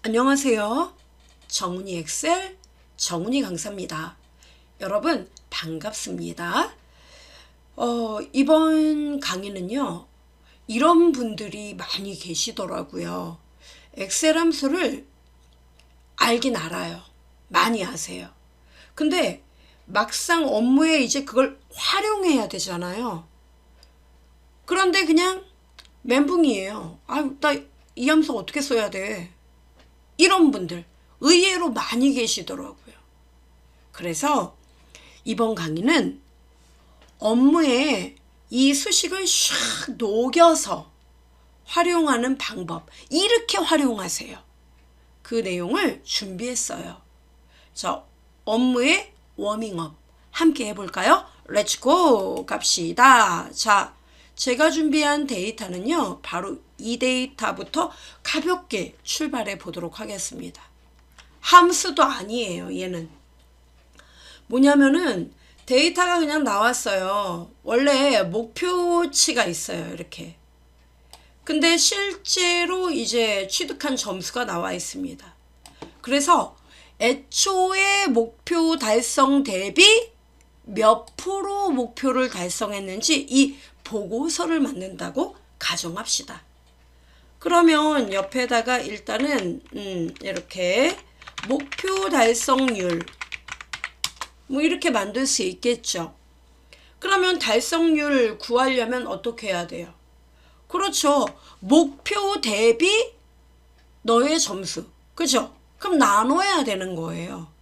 안녕하세요. 정훈이 엑셀 정훈이 강사입니다. 여러분 반갑습니다. 이번 강의는요. 이런 분들이 많이 계시더라고요. 엑셀 함수를 알긴 알아요. 많이 아세요. 근데 막상 업무에 이제 그걸 활용해야 되잖아요. 그런데 그냥 멘붕이에요. 나 이 함수 어떻게 써야 돼? 이런 분들 의외로 많이 계시더라고요. 그래서 이번 강의는 업무에 이 수식을 샥 녹여서 활용하는 방법, 이렇게 활용하세요. 그 내용을 준비했어요. 자, 업무의 워밍업 함께 해볼까요? 렛츠고 갑시다. 자, 제가 준비한 데이터는요, 바로 이 데이터부터 가볍게 출발해 보도록 하겠습니다. 함수도 아니에요, 얘는. 뭐냐면은 데이터가 그냥 나왔어요. 원래 목표치가 있어요, 이렇게. 근데 실제로 이제 취득한 점수가 나와 있습니다. 그래서 애초에 목표 달성 대비 몇 프로 목표를 달성했는지 이 보고서를 만든다고 가정합시다. 그러면 옆에다가 일단은 이렇게 목표 달성률 뭐 이렇게 만들 수 있겠죠. 그러면 달성률 구하려면 어떻게 해야 돼요? 그렇죠. 목표 대비 너의 점수. 그죠? 그럼 나눠야 되는 거예요.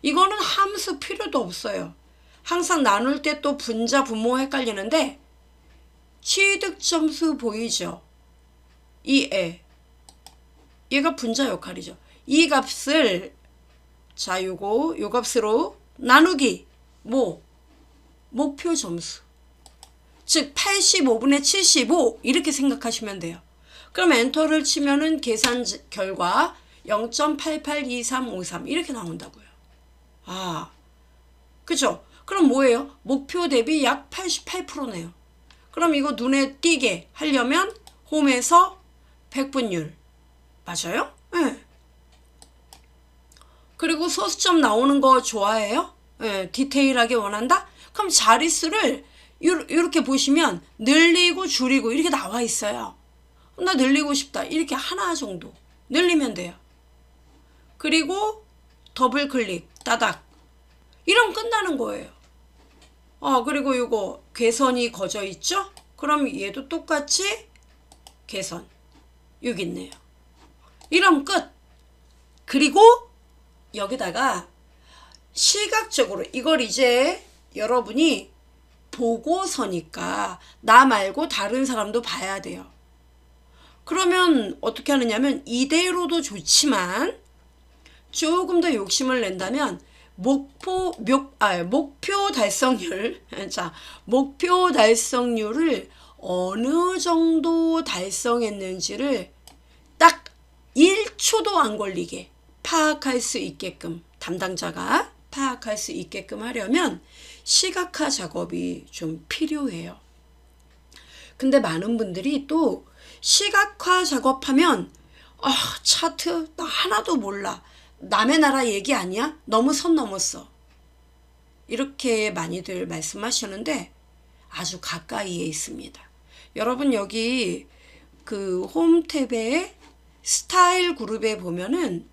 이거는 함수 필요도 없어요. 항상 나눌 때 또 분자, 분모 헷갈리는데 취득 점수 보이죠? 이 애. 얘가 분자 역할이죠. 이 값을 자, 요 값으로 나누기. 목표 점수. 즉 85분의 75 이렇게 생각하시면 돼요. 그럼 엔터를 치면은 계산 결과 0.882353 이렇게 나온다고요. 그죠? 그럼 뭐예요? 목표 대비 약 88%네요. 그럼 이거 눈에 띄게 하려면 홈에서 100분율. 맞아요? 네. 그리고 소수점 나오는 거 좋아해요? 네. 디테일하게 원한다? 그럼 자릿수를 이렇게 보시면 늘리고 줄이고 이렇게 나와 있어요. 나 늘리고 싶다. 이렇게 하나 정도 늘리면 돼요. 그리고 더블 클릭 따닥 이러면 끝나는 거예요. 그리고 요거 개선이 거져 있죠? 그럼 얘도 똑같이 개선 여기 있네요. 이러면 끝. 그리고 여기다가 시각적으로 이걸 이제 여러분이 보고서니까 나 말고 다른 사람도 봐야 돼요. 그러면 어떻게 하느냐면 이대로도 좋지만 조금 더 욕심을 낸다면 목표 달성률 자, 목표 달성률을 어느 정도 달성했는지를 딱 1초도 안 걸리게 파악할 수 있게끔 담당자가 파악할 수 있게끔 하려면 시각화 작업이 좀 필요해요. 근데 많은 분들이 또 시각화 작업하면 차트 나 하나도 몰라. 남의 나라 얘기 아니야? 너무 선 넘었어. 이렇게 많이들 말씀하시는데 아주 가까이에 있습니다. 여러분 여기 그 홈 탭에 스타일 그룹에 보면은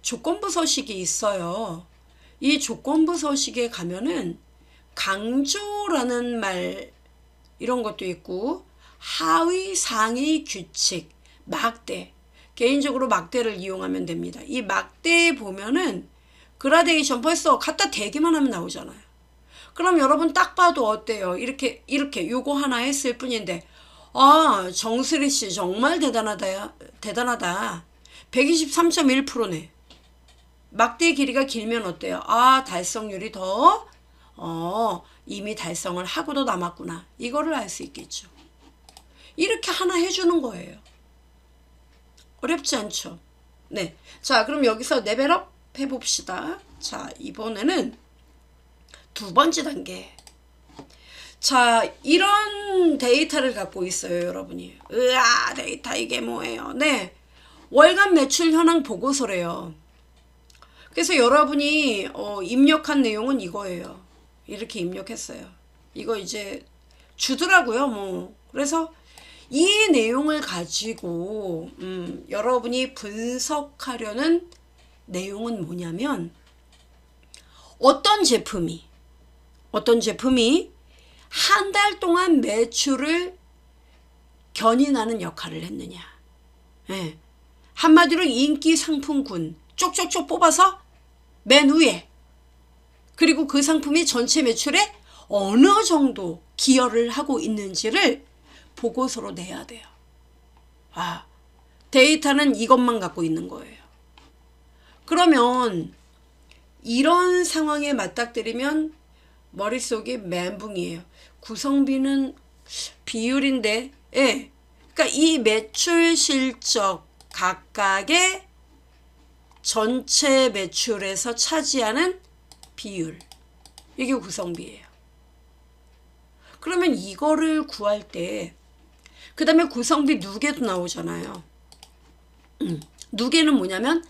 조건부 서식이 있어요. 이 조건부 서식에 가면은 강조라는 말 이런 것도 있고 하위 상위 규칙 막대 개인적으로 막대를 이용하면 됩니다. 이 막대에 보면은 그라데이션 벌써 갖다 대기만 하면 나오잖아요. 그럼 여러분 딱 봐도 어때요? 이렇게 요거 하나 했을 뿐인데 정수리 씨 정말 대단하다. 123.1%네. 막대 길이가 길면 어때요? 달성률이 더 이미 달성을 하고도 남았구나. 이거를 알 수 있겠죠. 이렇게 하나 해주는 거예요. 어렵지 않죠? 네. 자, 그럼 여기서 레벨업 해봅시다. 자, 이번에는 두 번째 단계. 자, 이런 데이터를 갖고 있어요, 여러분이. 데이터 이게 뭐예요? 네. 월간 매출 현황 보고서래요. 그래서 여러분이 입력한 내용은 이거예요. 이렇게 입력했어요. 이거 이제 주더라고요. 뭐 그래서 이 내용을 가지고 여러분이 분석하려는 내용은 뭐냐면 어떤 제품이 한 달 동안 매출을 견인하는 역할을 했느냐. 예. 한마디로 인기 상품군 쪽쪽쪽 뽑아서 맨 위에, 그리고 그 상품이 전체 매출에 어느 정도 기여를 하고 있는지를 보고서로 내야 돼요. 데이터는 이것만 갖고 있는 거예요. 그러면 이런 상황에 맞닥뜨리면 머릿속이 멘붕이에요. 구성비는 비율인데, 예. 그러니까 이 매출 실적 각각의 전체 매출에서 차지하는 비율, 이게 구성비예요. 그러면 이거를 구할 때 그 다음에 구성비 누계도 나오잖아요. 누계는 뭐냐면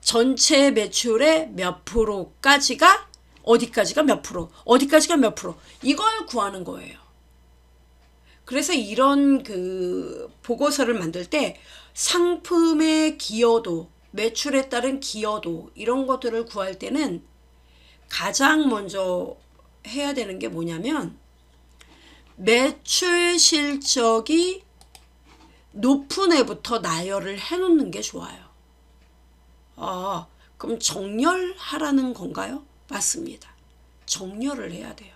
전체 매출의 몇 프로까지가 어디까지가 몇 프로, 어디까지가 몇 프로, 이걸 구하는 거예요. 그래서 이런 그 보고서를 만들 때 상품의 기여도, 매출에 따른 기여도, 이런 것들을 구할 때는 가장 먼저 해야 되는 게 뭐냐면 매출 실적이 높은 애부터 나열을 해놓는 게 좋아요. 그럼 정렬하라는 건가요? 맞습니다. 정렬을 해야 돼요.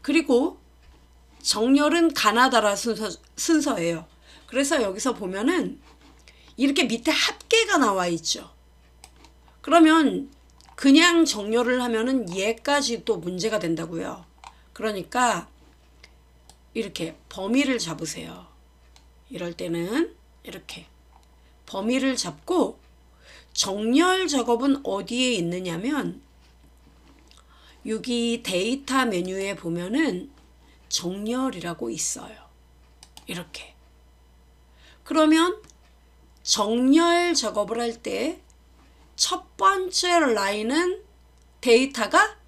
그리고 정렬은 가나다라 순서예요. 그래서 여기서 보면은 이렇게 밑에 합계가 나와 있죠. 그러면 그냥 정렬을 하면은 얘까지 또 문제가 된다고요. 그러니까 이렇게 범위를 잡으세요. 이럴 때는 이렇게 범위를 잡고, 정렬 작업은 어디에 있느냐면 여기 데이터 메뉴에 보면은 정렬이라고 있어요. 이렇게. 그러면 정렬 작업을 할 때 첫 번째 라인은 데이터가,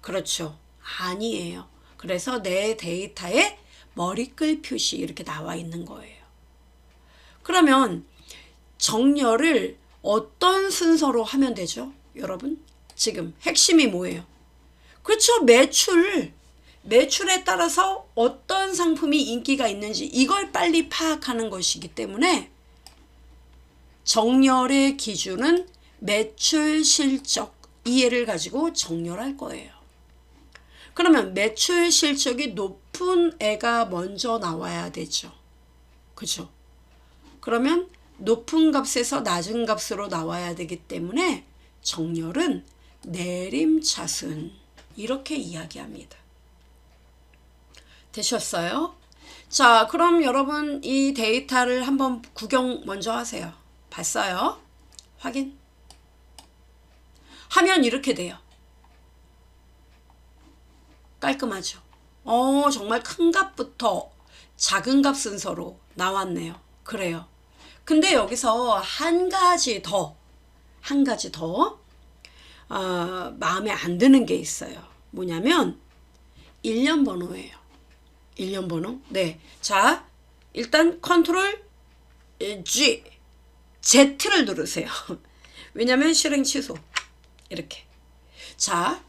그렇죠, 아니에요. 그래서 내 데이터에 머리글 표시 이렇게 나와 있는 거예요. 그러면 정렬을 어떤 순서로 하면 되죠? 여러분, 지금 핵심이 뭐예요? 그렇죠, 매출에 따라서 어떤 상품이 인기가 있는지 이걸 빨리 파악하는 것이기 때문에 정렬의 기준은 매출 실적, 이해를 가지고 정렬할 거예요. 그러면 매출 실적이 높은 애가 먼저 나와야 되죠. 그죠? 그러면 높은 값에서 낮은 값으로 나와야 되기 때문에 정렬은 내림차순, 이렇게 이야기합니다. 되셨어요? 자, 그럼 여러분 이 데이터를 한번 구경 먼저 하세요. 봤어요? 확인. 하면 이렇게 돼요. 깔끔하죠? 정말 큰 값부터 작은 값 순서로 나왔네요. 그래요. 근데 여기서 한 가지 더 마음에 안 드는 게 있어요. 뭐냐면 일련 번호예요. 일련 번호. 네. 자, 일단 컨트롤 G, Z를 누르세요. 왜냐면 실행 취소. 이렇게. 자,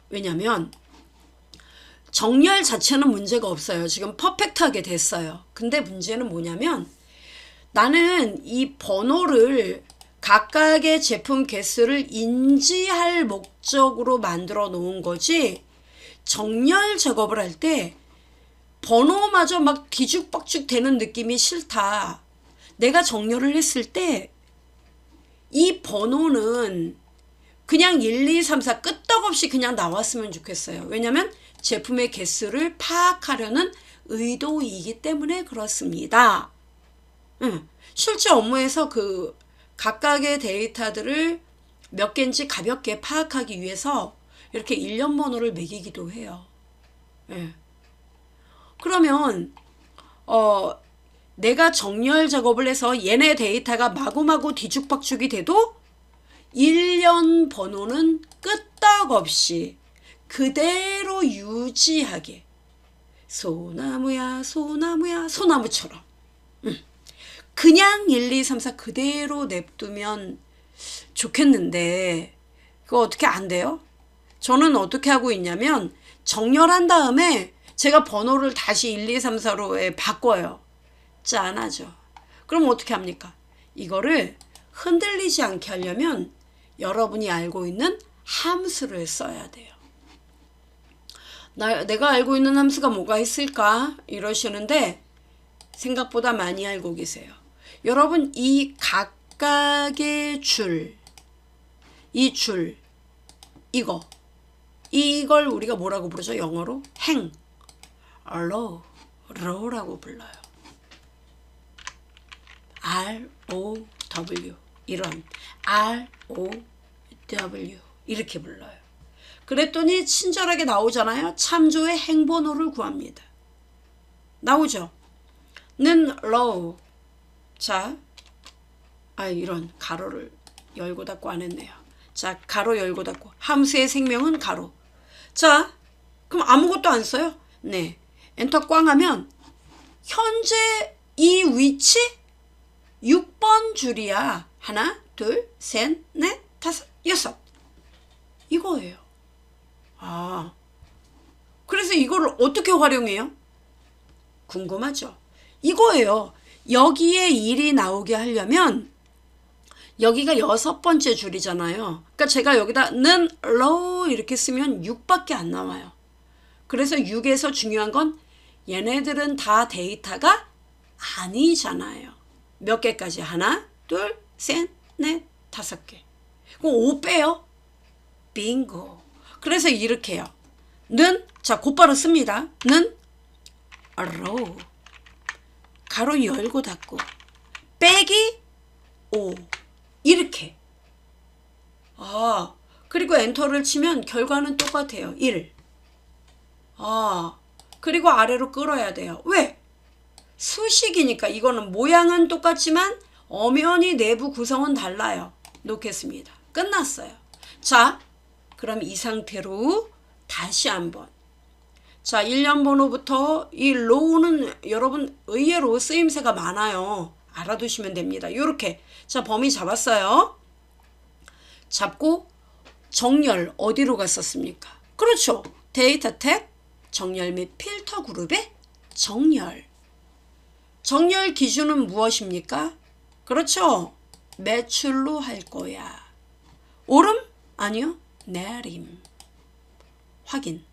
왜냐면 정렬 자체는 문제가 없어요. 지금 퍼펙트하게 됐어요. 근데 문제는 뭐냐면 나는 이 번호를 각각의 제품 개수를 인지할 목적으로 만들어 놓은 거지, 정렬 작업을 할 때 번호마저 막 뒤죽박죽 되는 느낌이 싫다. 내가 정렬을 했을 때 이 번호는 그냥 1, 2, 3, 4 끄떡없이 그냥 나왔으면 좋겠어요. 왜냐면 제품의 개수를 파악하려는 의도이기 때문에 그렇습니다. 실제 업무에서 그 각각의 데이터들을 몇 개인지 가볍게 파악하기 위해서 이렇게 일련 번호를 매기기도 해요. 그러면 내가 정렬 작업을 해서 얘네 데이터가 마구마구 뒤죽박죽이 돼도 1년 번호는 끄떡없이 그대로 유지하게 소나무야 소나무야 소나무처럼 그냥 1, 2, 3, 4 그대로 냅두면 좋겠는데 그거 어떻게 안 돼요? 저는 어떻게 하고 있냐면 정렬한 다음에 제가 번호를 다시 1, 2, 3, 4로 바꿔요. 짠하죠. 그럼 어떻게 합니까? 이거를 흔들리지 않게 하려면 여러분이 알고 있는 함수를 써야 돼요. 내가 알고 있는 함수가 뭐가 있을까? 이러시는데 생각보다 많이 알고 계세요. 여러분 이 각각의 줄, 이 줄, 이걸 우리가 뭐라고 부르죠? 영어로 행, row라고 불러요. R-O-W 이런 R-O-W 이렇게 불러요. 그랬더니 친절하게 나오잖아요. 참조의 행번호를 구합니다. 나오죠? 는 row. 자, 이런 가로를 열고 닫고 안 했네요. 자, 가로 열고 닫고 함수의 생명은 가로. 자, 그럼 아무것도 안 써요? 네. 엔터 꽝 하면 현재 이 위치 6번 줄이야. 하나, 둘, 셋, 넷, 다섯, 여섯. 이거예요. 그래서 이거를 어떻게 활용해요? 궁금하죠? 이거예요. 여기에 1이 나오게 하려면 여기가 6번째 줄이잖아요. 그러니까 제가 여기다 는 row 이렇게 쓰면 6밖에 안 나와요. 그래서 6에서 중요한 건 얘네들은 다 데이터가 아니잖아요. 몇 개까지? 하나, 둘, 셋, 넷, 다섯 개. 그럼 5 빼요. 빙고. 그래서 이렇게 해요. 는, 자, 곧바로 씁니다. 는 row. 가로 열고 닫고. 빼기 5. 이렇게. 그리고 엔터를 치면 결과는 똑같아요. 1. 그리고 아래로 끌어야 돼요. 왜? 수식이니까 이거는 모양은 똑같지만 엄연히 내부 구성은 달라요. 놓겠습니다. 끝났어요. 자, 그럼 이 상태로 다시 한번. 자, 1년 번호부터 이 row는 여러분 의외로 쓰임새가 많아요. 알아두시면 됩니다. 요렇게. 자, 범위 잡았어요. 잡고 정렬 어디로 갔었습니까? 그렇죠. 데이터 탭 정렬 및 필터 그룹의 정렬. 정렬 기준은 무엇입니까? 그렇죠. 매출로 할 거야. 오름? 아니요. 내림. 확인.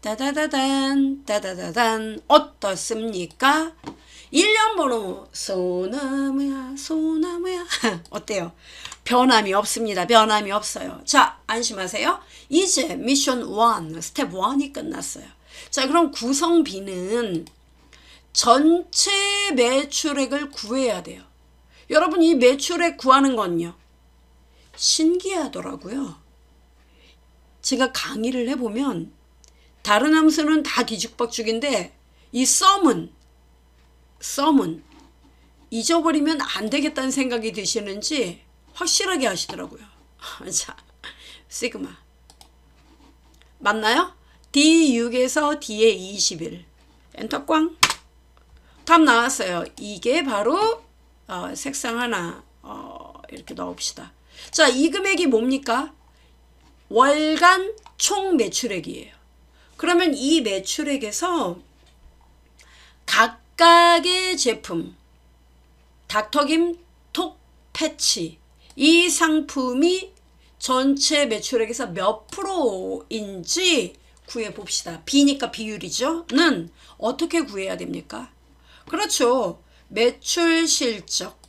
따다다단 따다다단 어떻습니까? 1년 번호 소나무야 소나무야 어때요? 변함이 없습니다. 변함이 없어요. 자, 안심하세요. 이제 미션 1 스텝 1이 끝났어요. 자, 그럼 구성비는 전체 매출액을 구해야 돼요. 여러분 이 매출액 구하는 건요. 신기하더라고요. 제가 강의를 해보면 다른 함수는 다 뒤죽박죽인데 이 썸은 잊어버리면 안 되겠다는 생각이 드시는지 확실하게 하시더라고요. 자, 시그마 맞나요? D6에서 D에 21 엔터 꽝. 답 나왔어요. 이게 바로 색상 하나 이렇게 넣읍시다. 자, 이 금액이 뭡니까? 월간 총 매출액이에요. 그러면 이 매출액에서 각각의 제품 닥터김 톡 패치 이 상품이 전체 매출액에서 몇 프로인지 구해봅시다. B니까 비율이죠. 는 어떻게 구해야 됩니까? 그렇죠. 매출 실적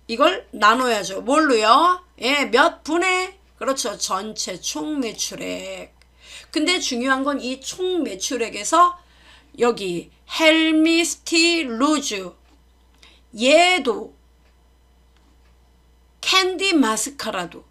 이걸 나눠야죠. 뭘로요? 예, 몇 분의 그렇죠. 전체 총 매출액. 근데 중요한 건 이 총 매출액에서 여기 헬미스티 루즈 얘도 캔디 마스카라도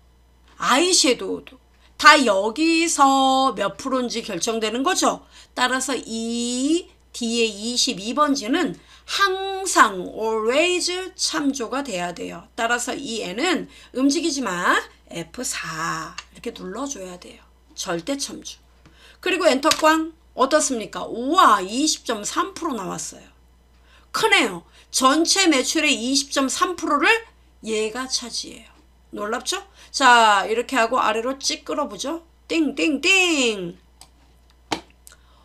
아이섀도우도 다 여기서 몇 프로인지 결정되는 거죠. 따라서 이 D의 22번지는 항상 always 참조가 돼야 돼요. 따라서 이 N은 움직이지 마. F4 이렇게 눌러줘야 돼요. 절대 참조. 그리고 엔터 꽝 어떻습니까? 우와 20.3% 나왔어요. 크네요. 전체 매출의 20.3%를 얘가 차지해요. 놀랍죠? 자 이렇게 하고 아래로 찌 끌어보죠. 띵띵띵.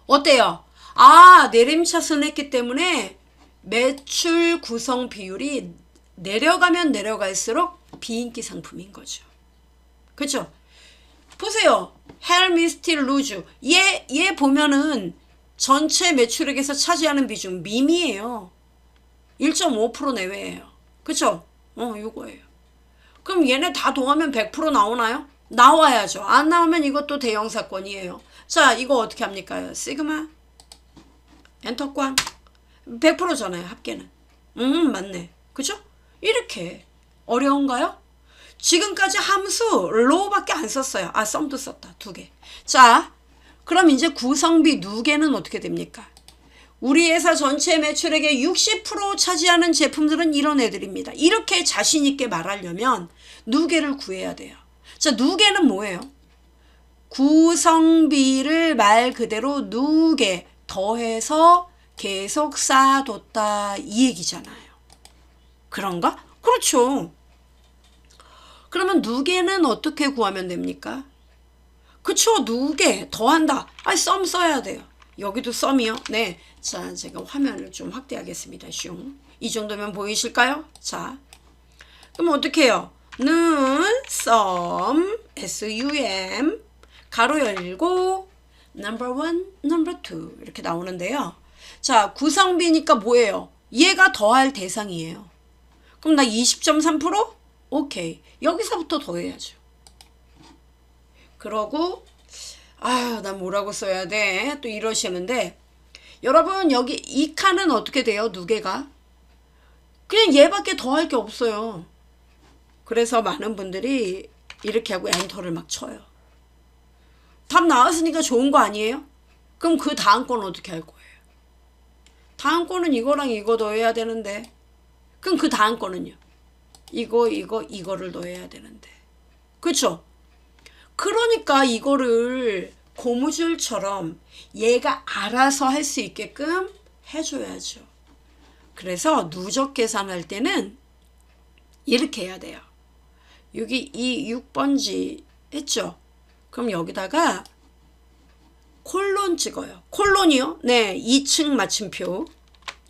어때요? 아 내림차순 했기 때문에 매출 구성 비율이 내려가면 내려갈수록 비인기 상품인 거죠. 그렇죠? 보세요. 헬미스티 루즈 얘 보면은 전체 매출액에서 차지하는 비중 미미해요. 1.5% 내외예요. 그쵸? 요거예요. 그럼 얘네 다 더하면 100% 나오나요? 나와야죠. 안 나오면 이것도 대형 사건이에요. 자 이거 어떻게 합니까? 시그마 엔터 꽝 100%잖아요. 합계는. 맞네. 그죠? 이렇게 어려운가요? 지금까지 함수 로우밖에 안 썼어요. 아 썸도 썼다. 2개. 자 그럼 이제 구성비 누계는 어떻게 됩니까? 우리 회사 전체 매출액의 60% 차지하는 제품들은 이런 애들입니다. 이렇게 자신 있게 말하려면 누계를 구해야 돼요. 자 누계는 뭐예요? 구성비를 말 그대로 누계 더해서 계속 쌓아뒀다 이 얘기잖아요. 그런가? 그렇죠. 그러면 누계는 어떻게 구하면 됩니까? 그쵸 누계 더한다. 썸 써야 돼요. 여기도 썸이요. 네. 자 제가 화면을 좀 확대하겠습니다. 슝. 이 정도면 보이실까요? 자 그럼 어떻게 해요? 는 썸 SUM 가로 열고 number 1, number 2 이렇게 나오는데요. 자 구성비니까 뭐예요? 얘가 더할 대상이에요. 그럼 나 20.3%? 오케이. 여기서부터 더해야죠. 그러고 아유 난 뭐라고 써야 돼? 또 이러시는데 여러분 여기 이 칸은 어떻게 돼요? 누계가? 그냥 얘밖에 더할 게 없어요. 그래서 많은 분들이 이렇게 하고 엔터를 막 쳐요. 답 나왔으니까 좋은 거 아니에요? 그럼 그 다음 거는 어떻게 할 거예요? 다음 거는 이거랑 이거 더해야 되는데 그럼 그 다음 거는요? 이거를 넣어야 되는데. 그쵸? 그러니까 이거를 고무줄처럼 얘가 알아서 할 수 있게끔 해줘야죠. 그래서 누적 계산할 때는 이렇게 해야 돼요. 여기 이 6번지 했죠? 그럼 여기다가 콜론 찍어요. 콜론이요? 네, 2층 마침표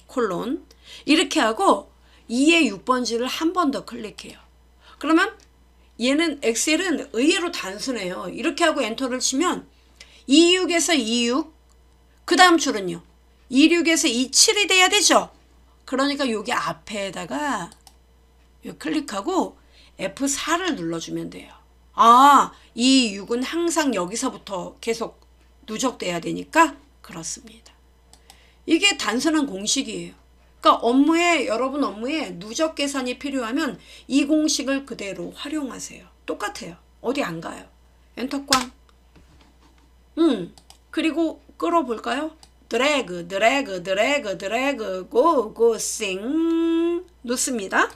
콜론 이렇게 하고 2의 6번지를 한 번 더 클릭해요. 그러면 얘는 엑셀은 의외로 단순해요. 이렇게 하고 엔터를 치면 26에서 26 그 다음 줄은요 26에서 27이 돼야 되죠. 그러니까 여기 앞에다가 클릭하고 F4를 눌러주면 돼요. 아, 이 6은 항상 여기서부터 계속 누적돼야 되니까 그렇습니다. 이게 단순한 공식이에요. 그러니까 여러분 업무에 누적 계산이 필요하면 이 공식을 그대로 활용하세요. 똑같아요. 어디 안 가요. 엔터 꽝. 그리고 끌어볼까요? 드래그 싱 놓습니다.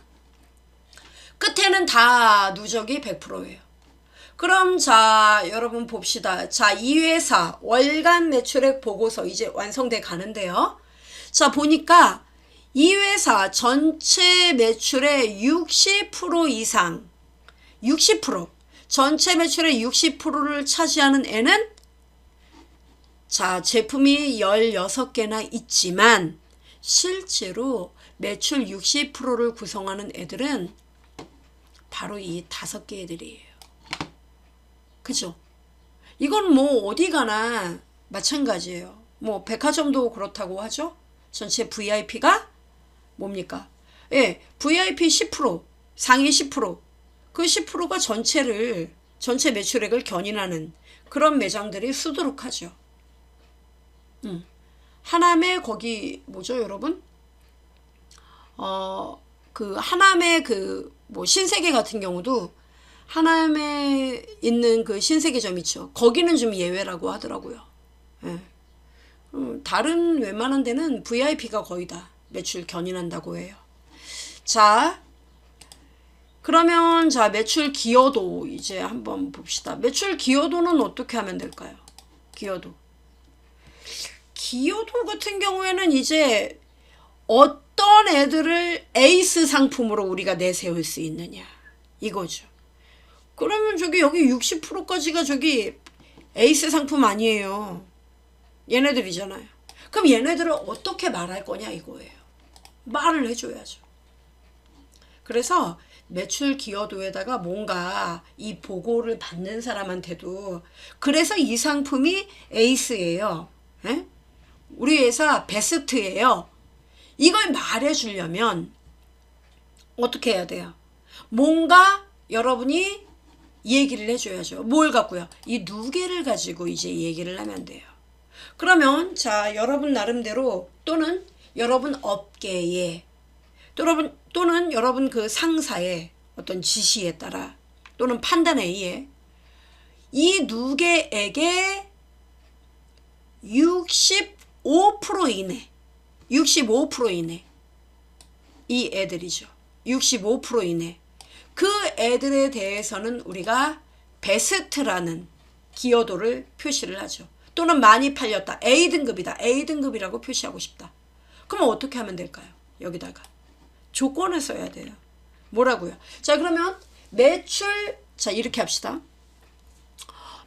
끝에는 다 누적이 100%예요. 그럼 자 여러분 봅시다. 자 이 회사 월간 매출액 보고서 이제 완성돼 가는데요. 자 보니까 이 회사 전체 매출의 60% 이상 60% 전체 매출의 60%를 차지하는 애는 자 제품이 16개나 있지만 실제로 매출 60%를 구성하는 애들은 바로 이 5개 애들이에요. 그죠? 이건 뭐 어디 가나 마찬가지예요. 뭐 백화점도 그렇다고 하죠. 전체 VIP가 뭡니까? 예, VIP 10%, 상위 10%, 그 10%가 전체 매출액을 견인하는 그런 매장들이 수두룩하죠. 하남에 거기 뭐죠, 여러분? 그 하남의 그 뭐 신세계 같은 경우도 하남에 있는 그 신세계점 있죠. 거기는 좀 예외라고 하더라고요. 예. 다른 웬만한 데는 VIP가 거의 다 매출 견인한다고 해요. 자, 그러면 자, 매출 기여도 이제 한번 봅시다. 매출 기여도는 어떻게 하면 될까요? 기여도 같은 경우에는 이제 어떤 애들을 에이스 상품으로 우리가 내세울 수 있느냐 이거죠. 그러면 저기 여기 60%까지가 저기 에이스 상품 아니에요. 얘네들이잖아요. 그럼 얘네들을 어떻게 말할 거냐 이거예요. 말을 해줘야죠. 그래서 매출 기여도에다가 뭔가 이 보고를 받는 사람한테도 그래서 이 상품이 에이스예요. 에? 우리 회사 베스트예요. 이걸 말해주려면 어떻게 해야 돼요? 뭔가 여러분이 얘기를 해줘야죠. 뭘 갖고요? 이 누계를 가지고 이제 얘기를 하면 돼요. 그러면 자, 여러분 나름대로 또는 여러분 업계에 또는 여러분 그 상사의 어떤 지시에 따라 또는 판단에 의해 이 누계에게 65% 이내 65% 이내 이 애들이죠. 65% 이내 그 애들에 대해서는 우리가 베스트라는 기여도를 표시를 하죠. 또는 많이 팔렸다. A등급이다. A등급이라고 표시하고 싶다. 그럼 어떻게 하면 될까요? 여기다가 조건을 써야 돼요. 뭐라고요? 자, 그러면 매출, 자, 이렇게 합시다.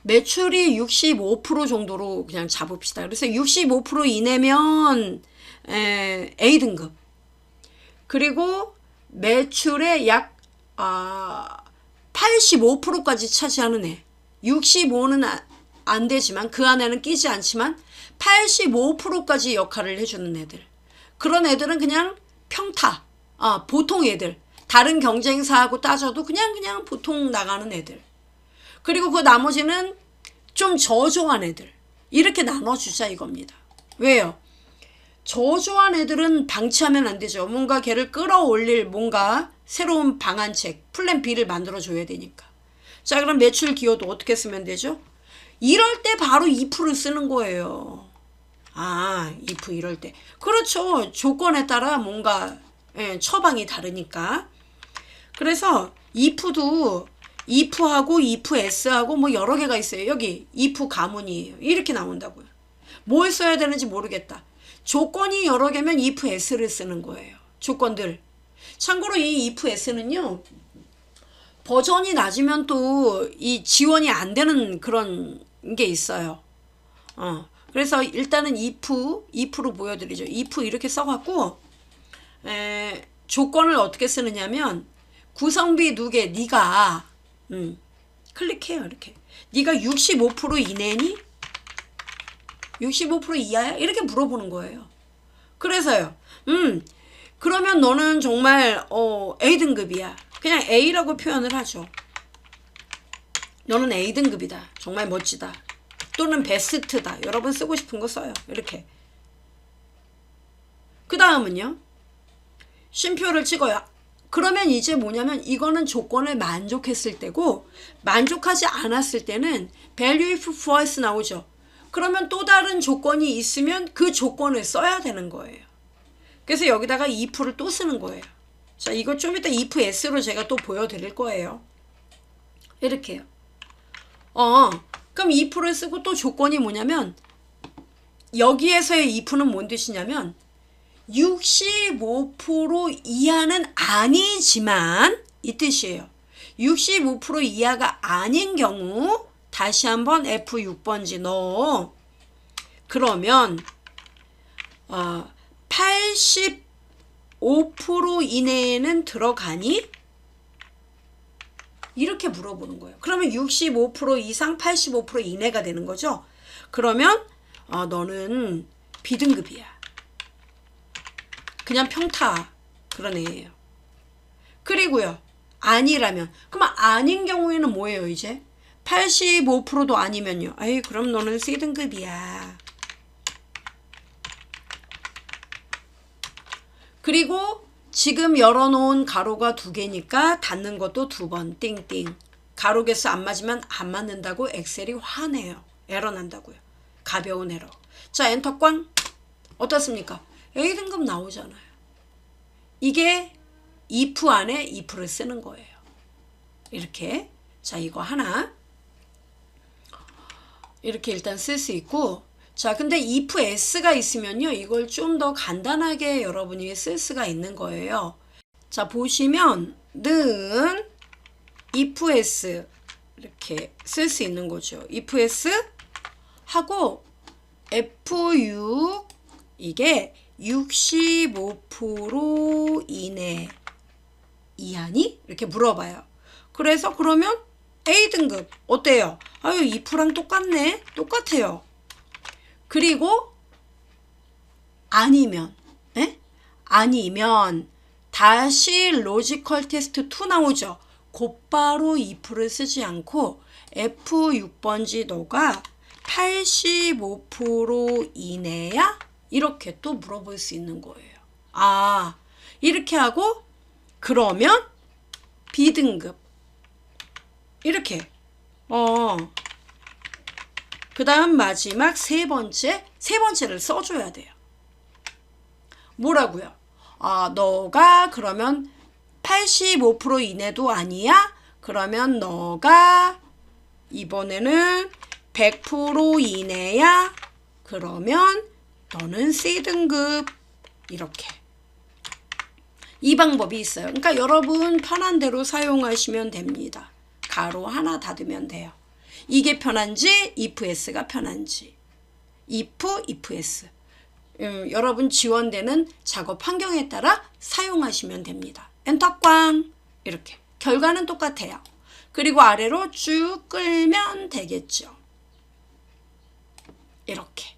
매출이 65% 정도로 그냥 잡읍시다. 그래서 65% 이내면 A등급. 그리고 매출의 약 85%까지 차지하는 애. 65는 안 되지만 그 안에는 끼지 않지만 85%까지 역할을 해주는 애들. 그런 애들은 그냥 평타. 보통 애들. 다른 경쟁사하고 따져도 그냥 보통 나가는 애들. 그리고 그 나머지는 좀 저조한 애들. 이렇게 나눠주자 이겁니다. 왜요? 저조한 애들은 방치하면 안 되죠. 뭔가 걔를 끌어올릴 뭔가 새로운 방안책, 플랜 B를 만들어줘야 되니까. 자, 그럼 매출 기여도 어떻게 쓰면 되죠? 이럴 때 바로 if를 쓰는 거예요. if 이럴 때. 그렇죠. 조건에 따라 뭔가 처방이 다르니까. 그래서 if도 if하고 ifs하고 뭐 여러 개가 있어요. 여기 if 가문이에요. 이렇게 나온다고요. 뭘 써야 되는지 모르겠다. 조건이 여러 개면 ifs를 쓰는 거예요. 조건들. 참고로 이 ifs는요. 버전이 낮으면 또 이 지원이 안 되는 그런 게 있어요. 그래서 일단은 if로 보여드리죠. if 이렇게 써갖고 조건을 어떻게 쓰느냐면 구성비 누계 네가 클릭해요. 이렇게 네가 65% 이내니? 65% 이하야? 이렇게 물어보는 거예요. 그래서요. 그러면 너는 정말 A등급이야. 그냥 A라고 표현을 하죠. 너는 A등급이다. 정말 멋지다. 또는 베스트다. 여러분 쓰고 싶은 거 써요. 이렇게. 그 다음은요. 쉼표를 찍어요. 그러면 이제 뭐냐면 이거는 조건을 만족했을 때고 만족하지 않았을 때는 value if false 나오죠. 그러면 또 다른 조건이 있으면 그 조건을 써야 되는 거예요. 그래서 여기다가 if를 또 쓰는 거예요. 자, 이거 좀 이따 if s로 제가 또 보여드릴 거예요. 이렇게요. 그럼 if를 쓰고 또 조건이 뭐냐면 여기에서의 if는 뭔 뜻이냐면 65% 이하는 아니지만 이 뜻이에요. 65% 이하가 아닌 경우 다시 한번 F6번지 넣어. 그러면 85% 이내에는 들어가니? 이렇게 물어보는 거예요. 그러면 65% 이상 85% 이내가 되는 거죠. 그러면 너는 B등급이야. 그냥 평타 그런 애예요. 그리고요. 아니라면 그럼 아닌 경우에는 뭐예요 이제? 85%도 아니면요. 그럼 너는 C등급이야. 그리고 지금 열어놓은 가로가 2개니까 닫는 것도 2번 띵띵. 가로 개수 안 맞으면 안 맞는다고 엑셀이 화내요. 에러 난다고요. 가벼운 에러. 자, 엔터 꽝. 어떻습니까? A등급 나오잖아요. 이게 if 안에 if를 쓰는 거예요. 이렇게. 자, 이거 하나. 이렇게 일단 쓸 수 있고, 자, 근데 if s가 있으면요, 이걸 좀 더 간단하게 여러분이 쓸 수가 있는 거예요. 자, 보시면 는 if s 이렇게 쓸 수 있는 거죠. if s 하고 F6 이게 65% 이하니? 이렇게 물어봐요. 그래서 그러면 A등급 어때요? 아유, if랑 똑같네. 똑같아요. 그리고 아니면 아니면 다시 로지컬 테스트 2 나오죠. 곧바로 if를 쓰지 않고 F6번지 너가 85% 이내야? 이렇게 또 물어볼 수 있는 거예요. 아, 이렇게 하고 그러면 B등급 이렇게 그 다음 마지막 세 번째를 써줘야 돼요. 뭐라고요? 아, 너가 그러면 85% 이내도 아니야? 그러면 너가 이번에는 100% 이내야? 그러면 너는 C등급. 이렇게. 이 방법이 있어요. 그러니까 여러분 편한 대로 사용하시면 됩니다. 가로 하나 닫으면 돼요. 이게 편한지 if s가 편한지. if s. 여러분 지원되는 작업 환경에 따라 사용하시면 됩니다. 엔터 꽝. 이렇게. 결과는 똑같아요. 그리고 아래로 쭉 끌면 되겠죠. 이렇게.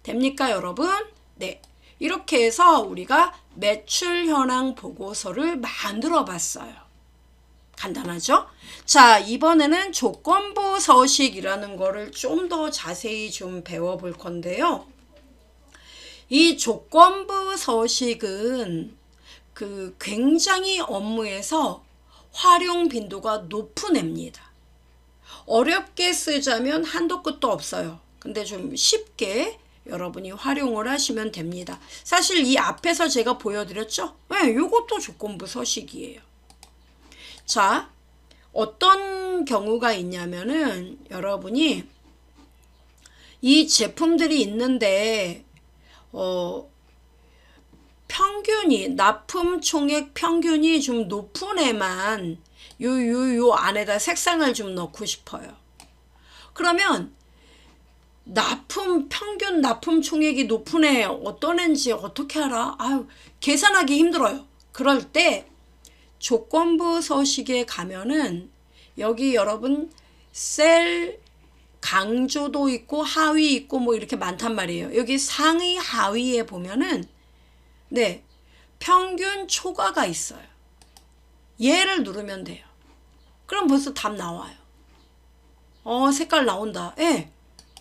됩니까, 여러분? 네. 이렇게 해서 우리가 매출 현황 보고서를 만들어 봤어요. 간단하죠? 자, 이번에는 조건부 서식이라는 거를 좀 더 자세히 좀 배워볼 건데요. 이 조건부 서식은 굉장히 업무에서 활용 빈도가 높은 애입니다. 어렵게 쓰자면 한도 끝도 없어요. 근데 좀 쉽게 여러분이 활용을 하시면 됩니다. 사실 이 앞에서 제가 보여드렸죠? 네, 이것도 조건부 서식이에요. 자, 어떤 경우가 있냐면은 여러분이 이 제품들이 있는데 평균이 납품 총액 평균이 좀 높은 애만 요 안에다 색상을 좀 넣고 싶어요. 그러면 평균 납품 총액이 높은 애 어떤 애인지 어떻게 알아? 아유, 계산하기 힘들어요. 그럴 때 조건부 서식에 가면은 여기 여러분 셀 강조도 있고 하위 있고 뭐 이렇게 많단 말이에요. 여기 상위 하위에 보면은 네, 평균 초과가 있어요. 얘를 누르면 돼요. 그럼 벌써 답 나와요. 색깔 나온다. 예.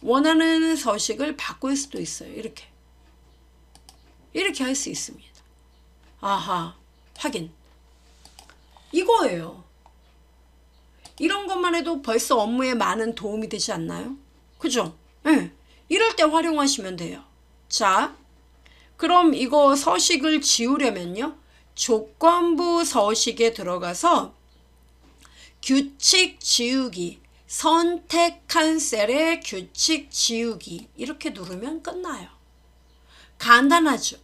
원하는 서식을 바꿀 수도 있어요. 이렇게 할 수 있습니다. 아하, 확인. 이거예요. 이런 것만 해도 벌써 업무에 많은 도움이 되지 않나요? 그죠? 네. 이럴 때 활용하시면 돼요. 자, 그럼 이거 서식을 지우려면요. 조건부 서식에 들어가서 규칙 지우기, 선택한 셀의 규칙 지우기 이렇게 누르면 끝나요. 간단하죠?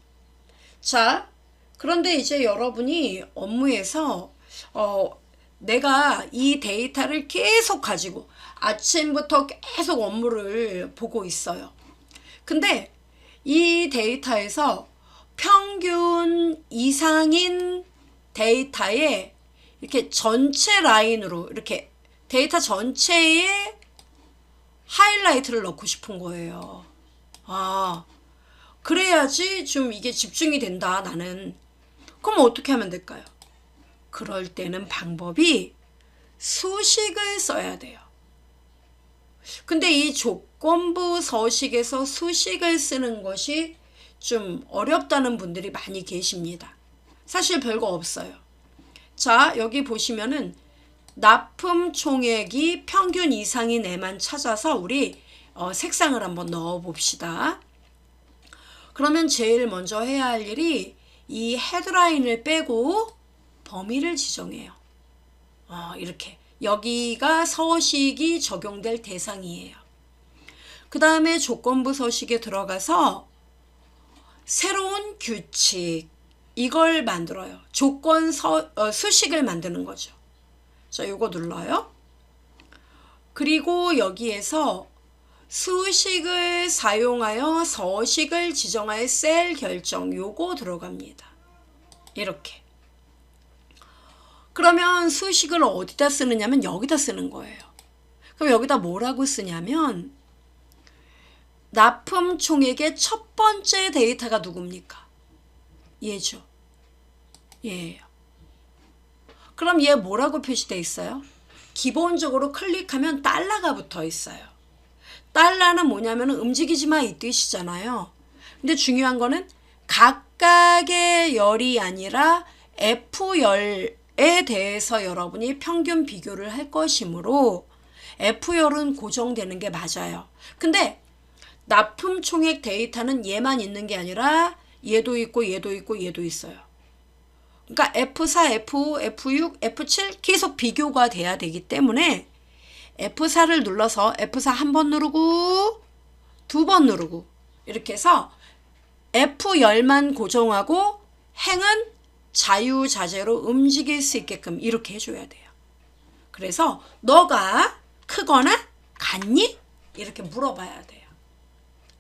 자, 그런데 이제 여러분이 업무에서 내가 이 데이터를 계속 가지고 아침부터 계속 업무를 보고 있어요. 근데 이 데이터에서 평균 이상인 데이터에 이렇게 전체 라인으로 이렇게 데이터 전체에 하이라이트를 넣고 싶은 거예요. 아, 그래야지 좀 이게 집중이 된다, 나는. 그럼 어떻게 하면 될까요? 그럴 때는 방법이 수식을 써야 돼요. 근데 이 조건부 서식에서 수식을 쓰는 것이 좀 어렵다는 분들이 많이 계십니다. 사실 별거 없어요. 자, 여기 보시면은 납품 총액이 평균 이상인 애만 찾아서 우리 색상을 한번 넣어 봅시다. 그러면 제일 먼저 해야 할 일이 이 헤드라인을 빼고 범위를 지정해요. 이렇게 여기가 서식이 적용될 대상이에요. 그 다음에 조건부 서식에 들어가서 새로운 규칙 이걸 만들어요. 수식을 만드는 거죠. 자, 요거 눌러요. 그리고 여기에서 수식을 사용하여 서식을 지정할 셀 결정 요거 들어갑니다. 이렇게. 그러면 수식을 어디다 쓰느냐면 여기다 쓰는 거예요. 그럼 여기다 뭐라고 쓰냐면 납품 총액의 첫 번째 데이터가 누굽니까? 얘죠. 얘예요. 그럼 얘 뭐라고 표시되어 있어요? 기본적으로 클릭하면 달러가 붙어 있어요. 달러는 뭐냐면 움직이지 마 이 뜻이잖아요. 근데 중요한 거는 각각의 열이 아니라 F열에 대해서 여러분이 평균 비교를 할 것이므로 F열은 고정되는 게 맞아요. 근데 납품 총액 데이터는 얘만 있는 게 아니라 얘도 있고 얘도 있고 얘도 있어요. 그러니까 F4, F5, F6, F7 계속 비교가 돼야 되기 때문에 F4를 눌러서 F4 한 번 누르고 두 번 누르고 이렇게 해서 F열만 고정하고 행은 자유자재로 움직일 수 있게끔 이렇게 해줘야 돼요. 그래서 너가 크거나 같니? 이렇게 물어봐야 돼요.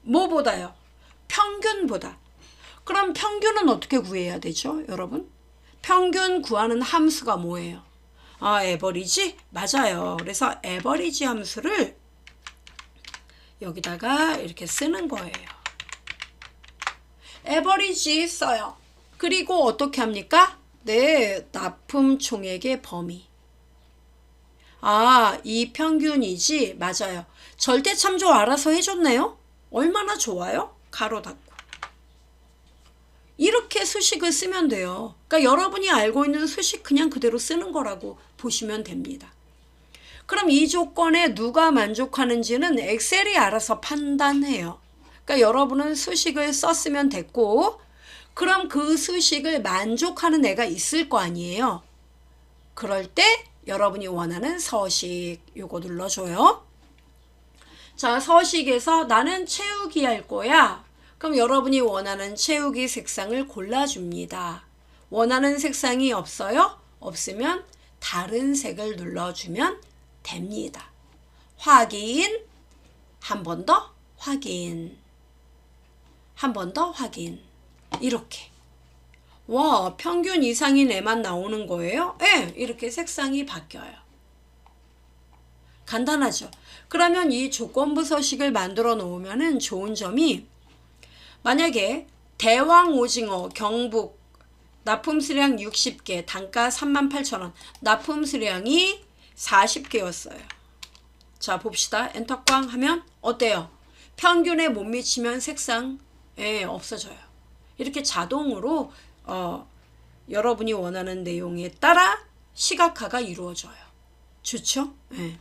뭐보다요? 평균보다. 그럼 평균은 어떻게 구해야 되죠, 여러분? 평균 구하는 함수가 뭐예요? 에버리지? 맞아요. 그래서 에버리지 함수를 여기다가 이렇게 쓰는 거예요. 에버리지 써요. 그리고 어떻게 합니까? 네, 납품 총액의 범위. 이 평균이지? 맞아요. 절대 참조 알아서 해줬네요. 얼마나 좋아요? 가로 닫고. 이렇게 수식을 쓰면 돼요. 그러니까 여러분이 알고 있는 수식 그냥 그대로 쓰는 거라고 보시면 됩니다. 그럼 이 조건에 누가 만족하는지는 엑셀이 알아서 판단해요. 그러니까 여러분은 수식을 썼으면 됐고 그럼 그 수식을 만족하는 애가 있을 거 아니에요. 그럴 때 여러분이 원하는 서식 요거 눌러줘요. 자, 서식에서 나는 채우기 할 거야. 그럼 여러분이 원하는 채우기 색상을 골라줍니다. 원하는 색상이 없어요? 없으면 다른 색을 눌러주면 됩니다. 확인, 한 번 더 확인, 한 번 더 확인. 이렇게. 와, 평균 이상인 애만 나오는 거예요? 네, 이렇게 색상이 바뀌어요. 간단하죠? 그러면 이 조건부 서식을 만들어 놓으면 좋은 점이 만약에 대왕 오징어 경북 납품 수량 60개 단가 38,000원 납품 수량이 40개였어요. 자, 봅시다. 엔터꽝 하면 어때요? 평균에 못 미치면 색상 없어져요. 이렇게 자동으로 여러분이 원하는 내용에 따라 시각화가 이루어져요. 좋죠? 네.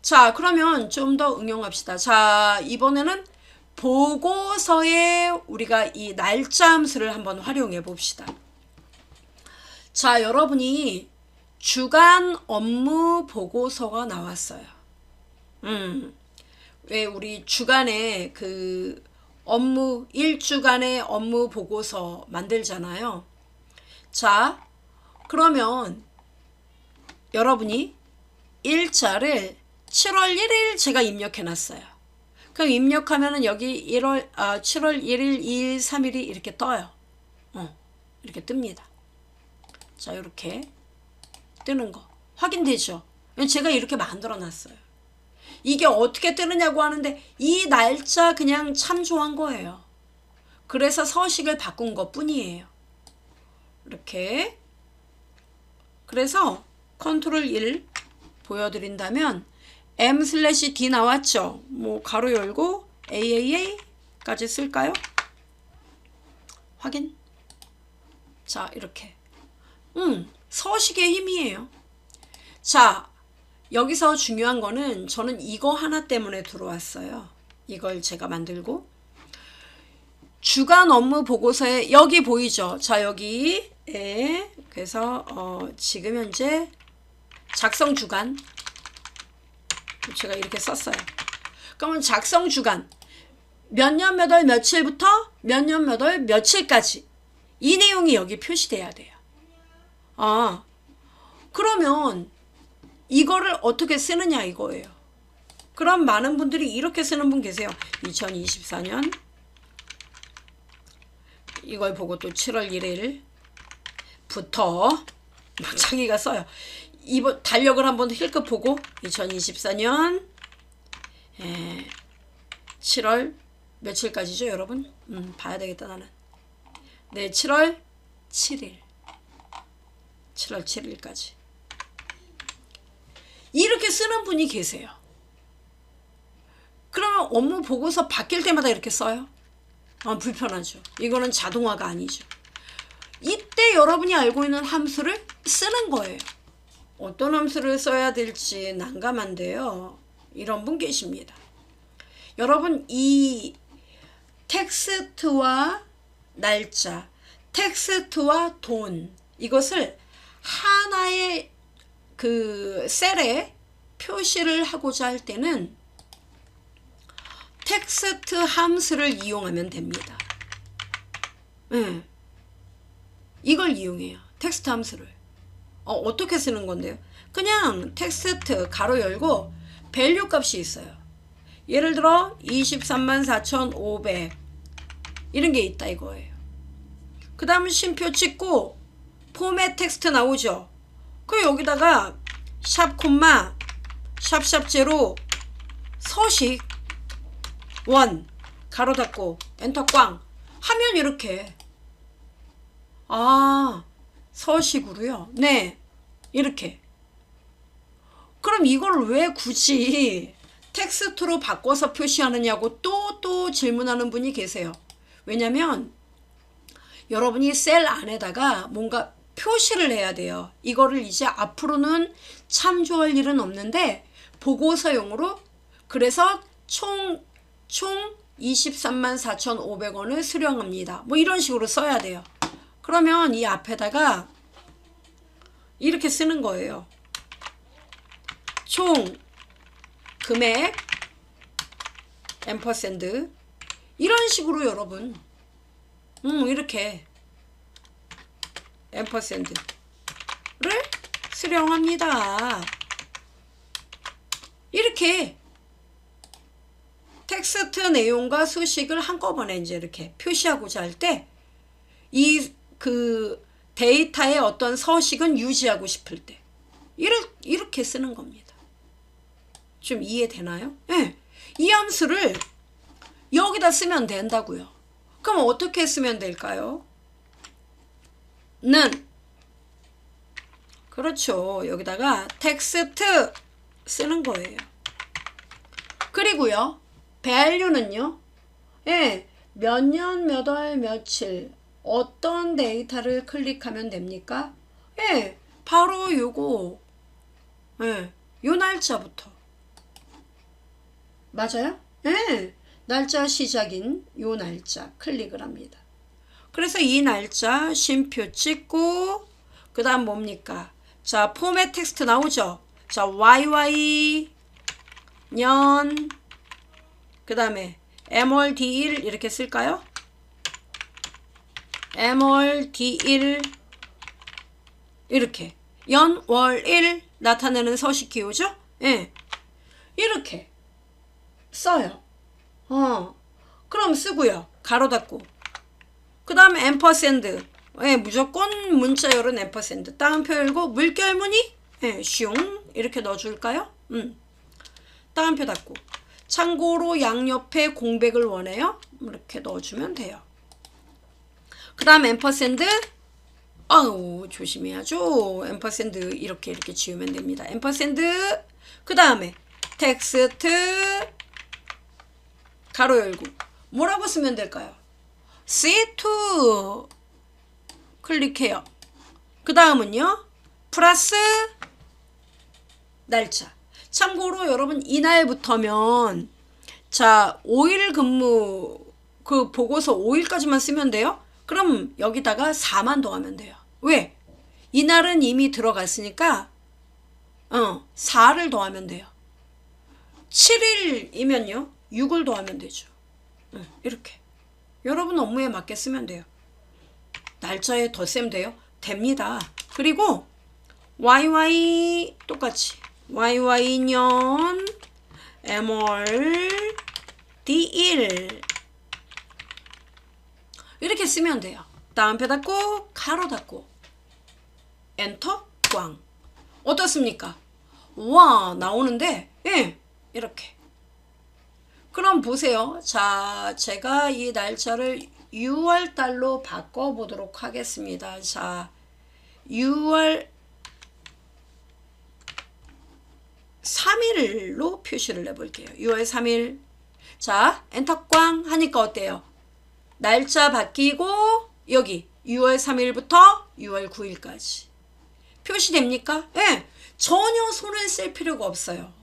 자, 그러면 좀 더 응용합시다. 자, 이번에는 보고서에 우리가 이 날짜 함수를 한번 활용해 봅시다. 자, 여러분이 주간 업무 보고서가 나왔어요. 왜 우리 주간에 그 업무 1주간의 업무 보고서 만들잖아요. 자, 그러면 여러분이 일자를 7월 1일 제가 입력해 놨어요. 그럼 입력하면은 여기 7월 1일, 2일, 3일이 이렇게 떠요. 이렇게 뜹니다. 자, 이렇게 뜨는 거 확인되죠? 제가 이렇게 만들어 놨어요. 이게 어떻게 뜨느냐고 하는데 이 날짜 그냥 참조한 거예요. 그래서 서식을 바꾼 것 뿐이에요. 이렇게. 그래서 컨트롤 1 보여드린다면 M/D 나왔죠? 뭐 가로 열고 AAA까지 쓸까요? 확인. 자, 이렇게. 서식의 힘이에요. 자, 여기서 중요한 거는 저는 이거 하나 때문에 들어왔어요. 이걸 제가 만들고 주간 업무 보고서에 여기 보이죠? 자, 여기. 예. 그래서 지금 현재 작성 주간 제가 이렇게 썼어요. 그러면 작성 주간 몇 년 몇 월 며칠부터 몇 년 몇 월 며칠까지 이 내용이 여기 표시돼야 돼요. 그러면 이거를 어떻게 쓰느냐 이거예요. 그럼 많은 분들이 이렇게 쓰는 분 계세요. 2024년 이걸 보고 또 7월 1일부터 자기가 써요. 이번 달력을 한번 힐끗 보고 2024년 7월 며칠까지죠, 여러분? 봐야 되겠다 나는. 네, 7월 7일. 7월 7일까지. 이렇게 쓰는 분이 계세요. 그러면 업무 보고서 바뀔 때마다 이렇게 써요? 불편하죠. 이거는 자동화가 아니죠. 이때 여러분이 알고 있는 함수를 쓰는 거예요. 어떤 함수를 써야 될지 난감한데요. 이런 분 계십니다. 여러분 이 텍스트와 날짜, 텍스트와 돈 이것을 하나의 그 셀에 표시를 하고자 할 때는 텍스트 함수를 이용하면 됩니다. 이걸 이용해요. 텍스트 함수를. 어떻게 쓰는 건데요? 그냥 텍스트 가로 열고 밸류 값이 있어요. 예를 들어 234,500 이런 게 있다 이거예요. 그 다음 쉼표 찍고 포맷 텍스트 나오죠. 그 여기다가 샵 콤마 샵샵 제로 서식 1 가로 닫고 엔터 꽝 하면 이렇게 서식으로요. 네, 이렇게. 그럼 이걸 왜 굳이 텍스트로 바꿔서 표시하느냐고 또 질문하는 분이 계세요. 왜냐면 여러분이 셀 안에다가 뭔가 표시를 해야 돼요. 이거를 이제 앞으로는 참조할 일은 없는데 보고서용으로 그래서 총 234,500원을 수령합니다. 뭐 이런 식으로 써야 돼요. 그러면 이 앞에다가 이렇게 쓰는 거예요. 총 금액 앰퍼샌드 이런 식으로 여러분 이렇게 앰퍼샌드를 수령합니다. 이렇게 텍스트 내용과 수식을 한꺼번에 이제 이렇게 표시하고자 할 때 이 그 데이터의 어떤 서식은 유지하고 싶을 때 이렇게 쓰는 겁니다. 좀 이해되나요? 네. 이 함수를 여기다 쓰면 된다고요. 그럼 어떻게 쓰면 될까요? 는 그렇죠. 여기다가 텍스트 쓰는 거예요. 그리고요. value는요. 예, 몇 년, 몇 월, 며칠 어떤 데이터를 클릭하면 됩니까? 예, 바로 요거 요 날짜부터 맞아요? 예, 날짜 시작인 요 날짜 클릭을 합니다. 그래서 이 날짜 쉼표 찍고 그 다음 뭡니까? 자, 포맷 텍스트 나오죠? 자, YY 년 그 다음에 M월 D1 이렇게 쓸까요? M월 D1 이렇게 연, 월, 일 나타내는 서식 기호죠? 예. 이렇게 써요. 그럼 쓰고요. 가로 닫고. 그 다음 앰퍼샌드. 예, 무조건 문자 열은 앰퍼샌드. 따옴표 열고 물결무늬. 예, 슝 이렇게 넣어줄까요? 따옴표 닫고. 참고로 양옆에 공백을 원해요. 이렇게 넣어주면 돼요. 그 다음 앰퍼샌드. 조심해야죠. 앰퍼샌드 이렇게 지우면 됩니다. 앰퍼샌드. 그 다음에 텍스트 가로 열고 뭐라고 쓰면 될까요? C2 클릭해요. 그 다음은요. 플러스 날짜. 참고로 여러분 이날부터면 자 5일 근무 그 보고서 5일까지만 쓰면 돼요? 그럼 여기다가 4만 더하면 돼요. 왜? 이날은 이미 들어갔으니까 4를 더하면 돼요. 7일이면요 6을 더하면 되죠. 이렇게 여러분 업무에 맞게 쓰면 돼요. 날짜에 덧셈 돼요? 됩니다. 그리고 YY 똑같이 YY년 M월 D1 이렇게 쓰면 돼요. 따옴표 닫고 가로 닫고 엔터 꽝. 어떻습니까? 와 나오는데 예 이렇게. 그럼 보세요. 자 제가 이 날짜를 6월달로 바꿔보도록 하겠습니다. 자 6월 3일로 표시를 해볼게요. 6월 3일. 자 엔터 꽝 하니까 어때요? 날짜 바뀌고 여기 6월 3일부터 6월 9일까지 표시됩니까? 예. 전혀 손을 쓸 필요가 없어요.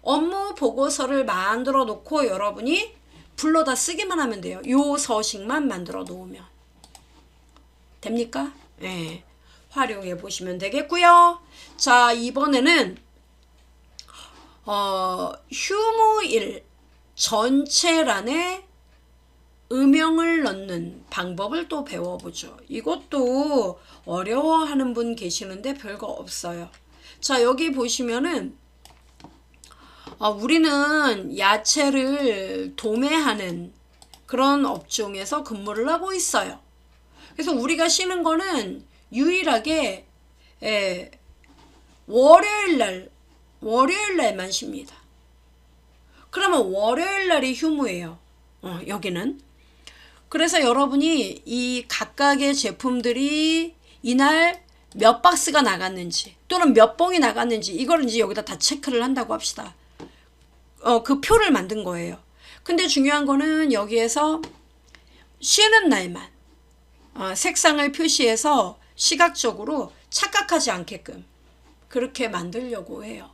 업무 보고서를 만들어 놓고 여러분이 불러다 쓰기만 하면 돼요. 요 서식만 만들어 놓으면 됩니까? 예. 활용해 보시면 되겠고요. 자 이번에는 휴무일 전체란에 음영을 넣는 방법을 또 배워보죠. 이것도 어려워하는 분 계시는데 별거 없어요. 자 여기 보시면은 우리는 야채를 도매하는 그런 업종에서 근무를 하고 있어요. 그래서 우리가 쉬는 거는 유일하게 월요일날만 쉽니다. 그러면 월요일날이 휴무예요. 여기는. 그래서 여러분이 이 각각의 제품들이 이날 몇 박스가 나갔는지 또는 몇 봉이 나갔는지 이거를 이제 여기다 다 체크를 한다고 합시다. 그 표를 만든 거예요. 근데 중요한 거는 여기에서 쉬는 날만 색상을 표시해서 시각적으로 착각하지 않게끔 그렇게 만들려고 해요.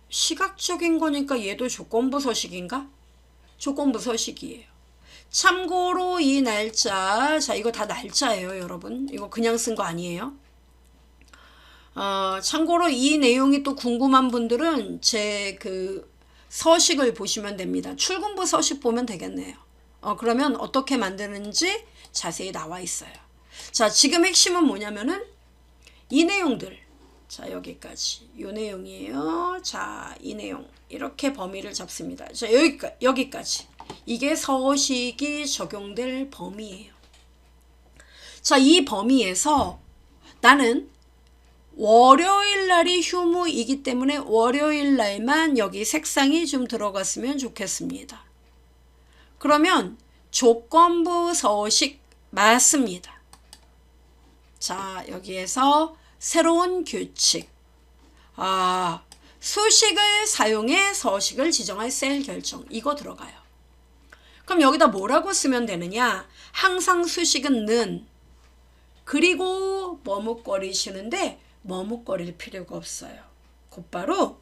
시각적인 거니까 얘도 조건부 서식인가? 조건부 서식이에요. 참고로 이 날짜, 자 이거 다 날짜예요 여러분. 이거 그냥 쓴 거 아니에요. 참고로 이 내용이 또 궁금한 분들은 제 그 서식을 보시면 됩니다. 출근부 서식 보면 되겠네요. 그러면 어떻게 만드는지 자세히 나와 있어요. 자 지금 핵심은 뭐냐면은 이 내용들. 자 여기까지 이 내용이에요. 자 이 내용 이렇게 범위를 잡습니다. 자 여기까지 이게 서식이 적용될 범위예요. 자 이 범위에서 나는 월요일 날이 휴무이기 때문에 월요일 날만 여기 색상이 좀 들어갔으면 좋겠습니다. 그러면 조건부 서식 맞습니다. 자 여기에서 새로운 규칙 수식을 사용해 서식을 지정할 셀 결정 이거 들어가요. 그럼 여기다 뭐라고 쓰면 되느냐? 항상 수식은 는 그리고 머뭇거리시는데 머뭇거릴 필요가 없어요. 곧바로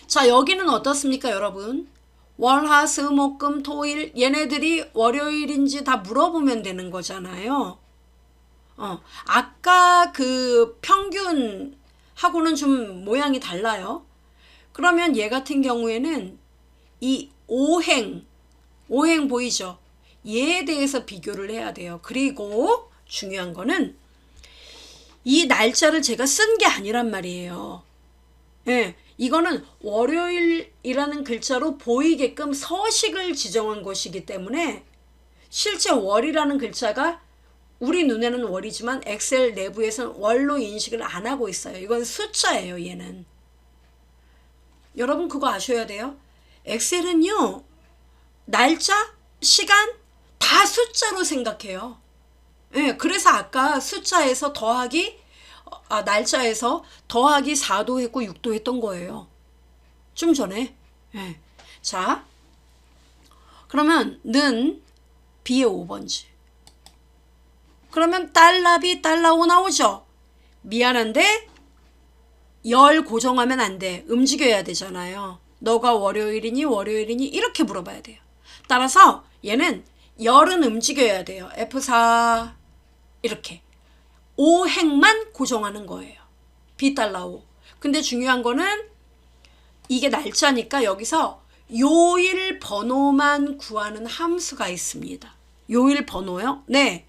자 여기는 어떻습니까 여러분? 월, 화, 수, 목, 금, 토, 일 얘네들이 월요일인지 다 물어보면 되는 거잖아요. 아까 그 평균하고는 좀 모양이 달라요. 그러면 얘 같은 경우에는 이 오행 보이죠? 얘에 대해서 비교를 해야 돼요. 그리고 중요한 거는 이 날짜를 제가 쓴 게 아니란 말이에요. 예, 이거는 월요일이라는 글자로 보이게끔 서식을 지정한 것이기 때문에 실제 월이라는 글자가 우리 눈에는 월이지만 엑셀 내부에서는 월로 인식을 안 하고 있어요. 이건 숫자예요, 얘는. 여러분 그거 아셔야 돼요. 엑셀은요. 날짜, 시간 다 숫자로 생각해요. 예, 그래서 아까 숫자에서 더하기 날짜에서 더하기 4도 했고 6도 했던 거예요. 좀 전에. 예. 자, 그러면 는 B의 5번지. 그러면 달러비 달러5 나오죠. 미안한데 열 고정하면 안 돼. 움직여야 되잖아요. 너가 월요일이니 이렇게 물어봐야 돼요. 따라서 얘는 열은 움직여야 돼요. F4 이렇게 5행만 고정하는 거예요. B 달러 5. 근데 중요한 거는 이게 날짜니까 여기서 요일 번호만 구하는 함수가 있습니다. 요일 번호요? 네.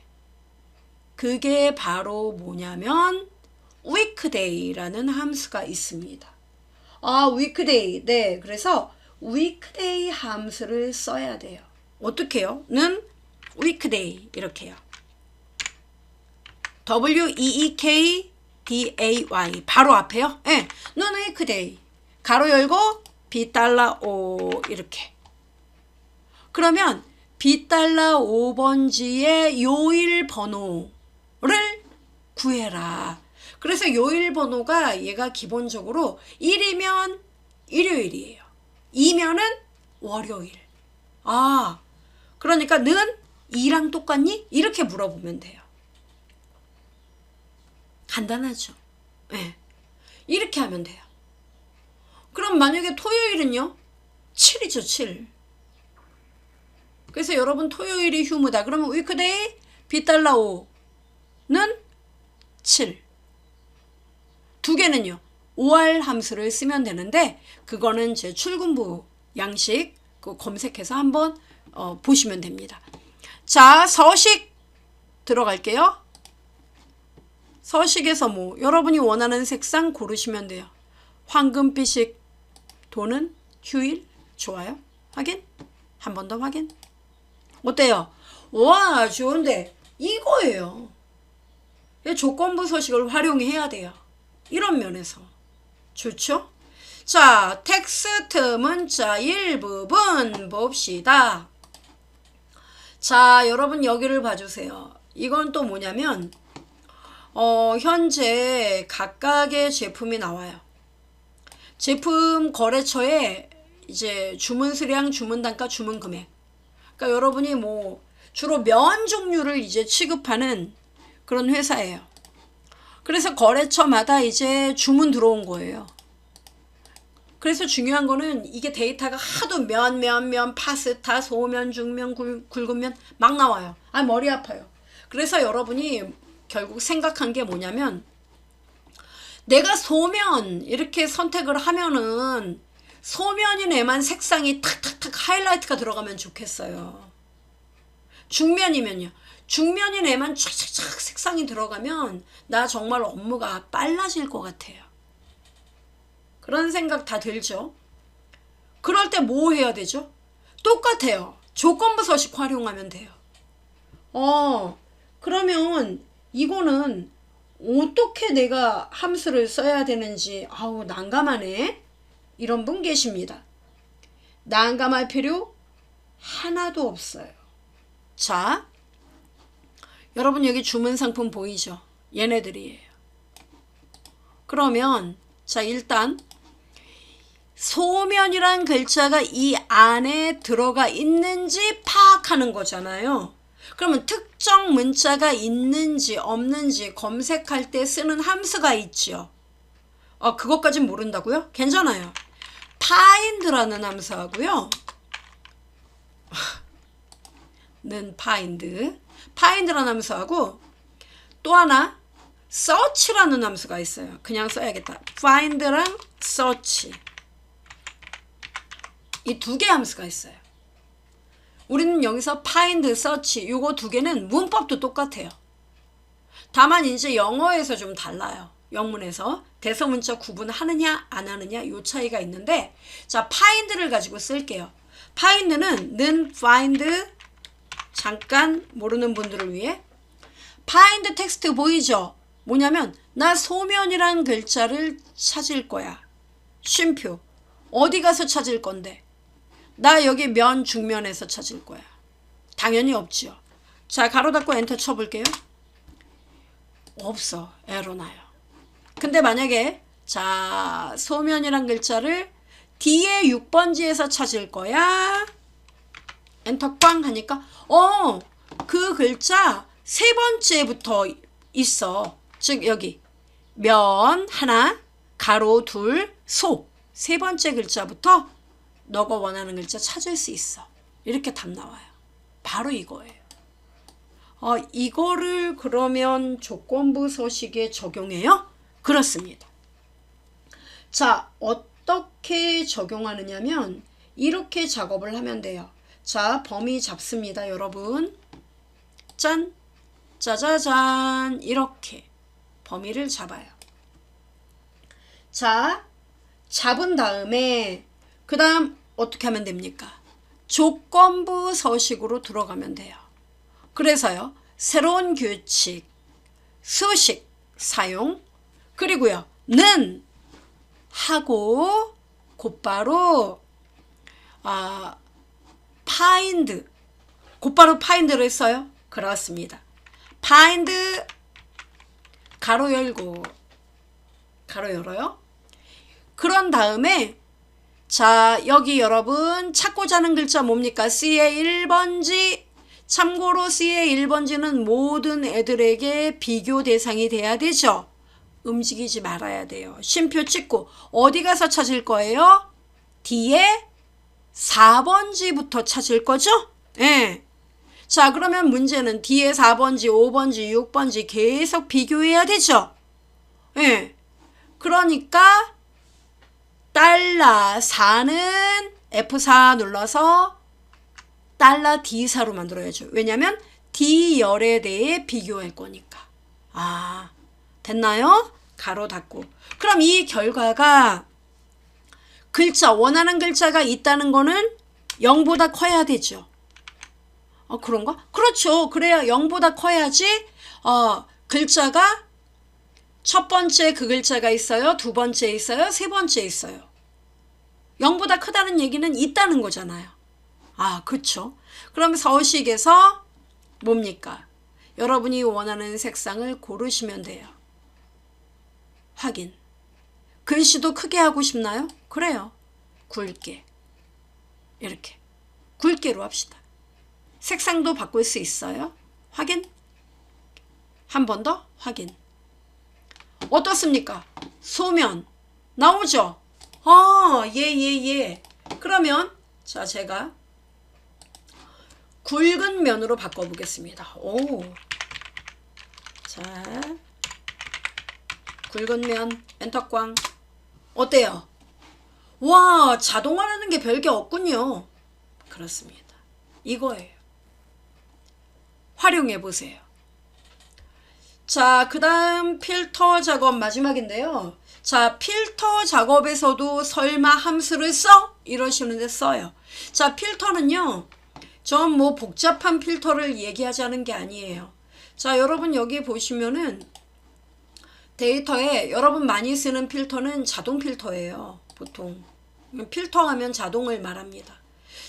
그게 바로 뭐냐면 weekday라는 함수가 있습니다. 아, weekday. 네. 그래서 weekday 함수를 써야 돼요. 어떻게 해요? 는 weekday 이렇게 해요. weekday 바로 앞에요. 예. 네. 는 weekday. 가로 열고 B 달러 5 이렇게. 그러면 B 달러 5번지의 요일 번호를 구해라. 그래서 요일 번호가 얘가 기본적으로 1이면 일요일이에요. 2면은 월요일. 아, 그러니까 는 2랑 똑같니? 이렇게 물어보면 돼요. 간단하죠? 네. 이렇게 하면 돼요. 그럼 만약에 토요일은요? 7이죠, 7. 그래서 여러분 토요일이 휴무다. 그러면 weekday B 달러 5는 7. 두 개는요. OR 함수를 쓰면 되는데 그거는 제 출근부 양식 그거 검색해서 한번 보시면 됩니다. 자, 서식 들어갈게요. 서식에서 뭐 여러분이 원하는 색상 고르시면 돼요. 황금빛이 도는 휴일 좋아요. 확인. 한 번 더 확인. 어때요? 와, 좋은데 이거예요. 조건부 서식을 활용해야 돼요. 이런 면에서 좋죠? 자, 텍스트 문자 일부분 봅시다. 자, 여러분 여기를 봐주세요. 이건 또 뭐냐면 현재 각각의 제품이 나와요. 제품 거래처에 이제 주문 수량, 주문 단가, 주문 금액. 그러니까 여러분이 뭐 주로 면 종류를 이제 취급하는 그런 회사예요. 그래서 거래처마다 이제 주문 들어온 거예요. 그래서 중요한 거는 이게 데이터가 하도 면, 파스타, 소면, 중면, 굵은 면 막 나와요. 아, 머리 아파요. 그래서 여러분이 결국 생각한 게 뭐냐면 내가 소면 이렇게 선택을 하면은 소면이네만 색상이 탁탁탁 하이라이트가 들어가면 좋겠어요. 중면이면요. 중면이네만 촥촥촥 색상이 들어가면 나 정말 업무가 빨라질 것 같아요. 그런 생각 다 들죠? 그럴 때 뭐 해야 되죠? 똑같아요. 조건부 서식 활용하면 돼요. 그러면 이거는 어떻게 내가 함수를 써야 되는지 아우 난감하네. 이런 분 계십니다. 난감할 필요 하나도 없어요. 자, 여러분 여기 주문 상품 보이죠? 얘네들이에요. 그러면 자, 일단 소면이란 글자가 이 안에 들어가 있는지 파악하는 거잖아요. 그러면 특정 문자가 있는지 없는지 검색할 때 쓰는 함수가 있죠. 그것까진 모른다고요? 괜찮아요. find라는 함수하고요. 는 find라는 함수하고 또 하나 search라는 함수가 있어요. 그냥 써야겠다. find랑 search. 이 두 개 함수가 있어요. 우리는 여기서 find, search 요거 두 개는 문법도 똑같아요. 다만 이제 영어에서 좀 달라요. 영문에서 대서문자 구분하느냐 안 하느냐 요 차이가 있는데 자, find를 가지고 쓸게요. find는 는 find 잠깐 모르는 분들을 위해 find 텍스트 보이죠? 뭐냐면 나 소면이란 글자를 찾을 거야. 쉼표. 어디 가서 찾을 건데? 나 여기 면 중면에서 찾을 거야. 당연히 없지요. 자, 가로 닫고 엔터 쳐볼게요. 없어. 에러 나요. 근데 만약에 자, 소면이란 글자를 뒤에 6번지에서 찾을 거야. 엔터 꽝 하니까 그 글자 세 번째부터 있어. 즉 여기 면 하나, 가로 둘, 소 세 번째 글자부터 너가 원하는 글자 찾을 수 있어. 이렇게 답 나와요. 바로 이거예요. 이거를 그러면 조건부 서식에 적용해요? 그렇습니다. 자, 어떻게 적용하느냐면 이렇게 작업을 하면 돼요. 자, 범위 잡습니다, 여러분. 짠! 짜자잔! 이렇게 범위를 잡아요. 자, 잡은 다음에 그 다음 어떻게 하면 됩니까? 조건부 서식으로 들어가면 돼요. 그래서요, 새로운 규칙, 수식 사용, 그리고요, 는 하고 곧바로 find, 곧바로 find를 했어요. 그렇습니다. find 가로 열고 가로 열어요. 그런 다음에 자, 여기 여러분 찾고자 하는 글자 뭡니까? C의 1번지. 참고로 C의 1번지는 모든 애들에게 비교 대상이 돼야 되죠. 움직이지 말아야 돼요. 쉼표 찍고 어디 가서 찾을 거예요? D의 4번지부터 찾을 거죠? 예. 자, 그러면 문제는 D의 4번지, 5번지, 6번지 계속 비교해야 되죠? 예. 그러니까 $4는 F4 눌러서 $D4로 만들어야죠. 왜냐면 D열에 대해 비교할 거니까. 됐나요? 가로 닫고. 그럼 이 결과가 글자, 원하는 글자가 있다는 거는 0보다 커야 되죠. 그런가? 그렇죠. 그래야 0보다 커야지 글자가 첫 번째 그 글자가 있어요. 두 번째 있어요. 세 번째 있어요. 0보다 크다는 얘기는 있다는 거잖아요. 그렇죠. 그럼 서식에서 뭡니까? 여러분이 원하는 색상을 고르시면 돼요. 확인. 글씨도 크게 하고 싶나요? 그래요. 굵게. 이렇게. 굵게로 합시다. 색상도 바꿀 수 있어요. 확인. 한 번 더 확인. 어떻습니까? 소면 나오죠? 예. 그러면 자, 제가 굵은 면으로 바꿔보겠습니다. 자, 굵은 면, 엔터꽝. 어때요? 와, 자동화라는 게 별게 없군요. 그렇습니다. 이거예요. 활용해 보세요. 자, 그 다음 필터 작업 마지막인데요. 자, 필터 작업에서도 설마 함수를 써? 이러시는데 써요. 자, 필터는요, 전 뭐 복잡한 필터를 얘기하자는 게 아니에요. 자, 여러분 여기 보시면은 데이터에 여러분 많이 쓰는 필터는 자동 필터예요. 보통 필터하면 자동을 말합니다.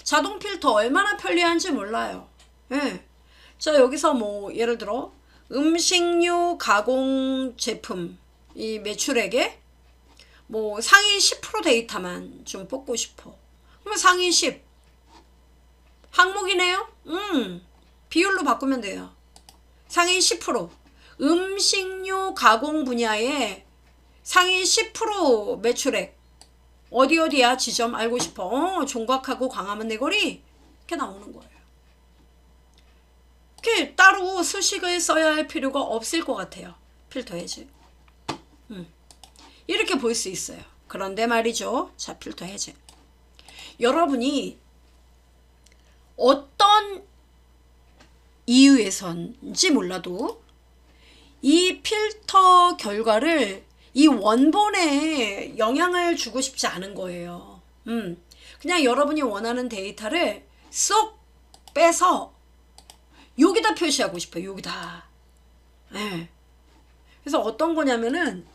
자동 필터 얼마나 편리한지 몰라요. 예. 자, 여기서 뭐 예를 들어 음식료 가공 제품 이 매출액에 뭐 상위 10% 데이터만 좀 뽑고 싶어. 그러면 상위 10 항목이네요. 비율로 바꾸면 돼요. 상위 10% 음식료 가공 분야에 상위 10% 매출액 어디야 지점 알고 싶어. 종각하고 광화문 내거리 이렇게 나오는 거예요. 이렇게 따로 수식을 써야 할 필요가 없을 것 같아요. 필터 해제. 이렇게 볼 수 있어요. 그런데 말이죠. 자, 필터 해제. 여러분이 어떤 이유에선지 몰라도 이 필터 결과를 이 원본에 영향을 주고 싶지 않은 거예요. 그냥 여러분이 원하는 데이터를 쏙 빼서 여기다 표시하고 싶어요. 여기다. 네. 그래서 어떤 거냐면은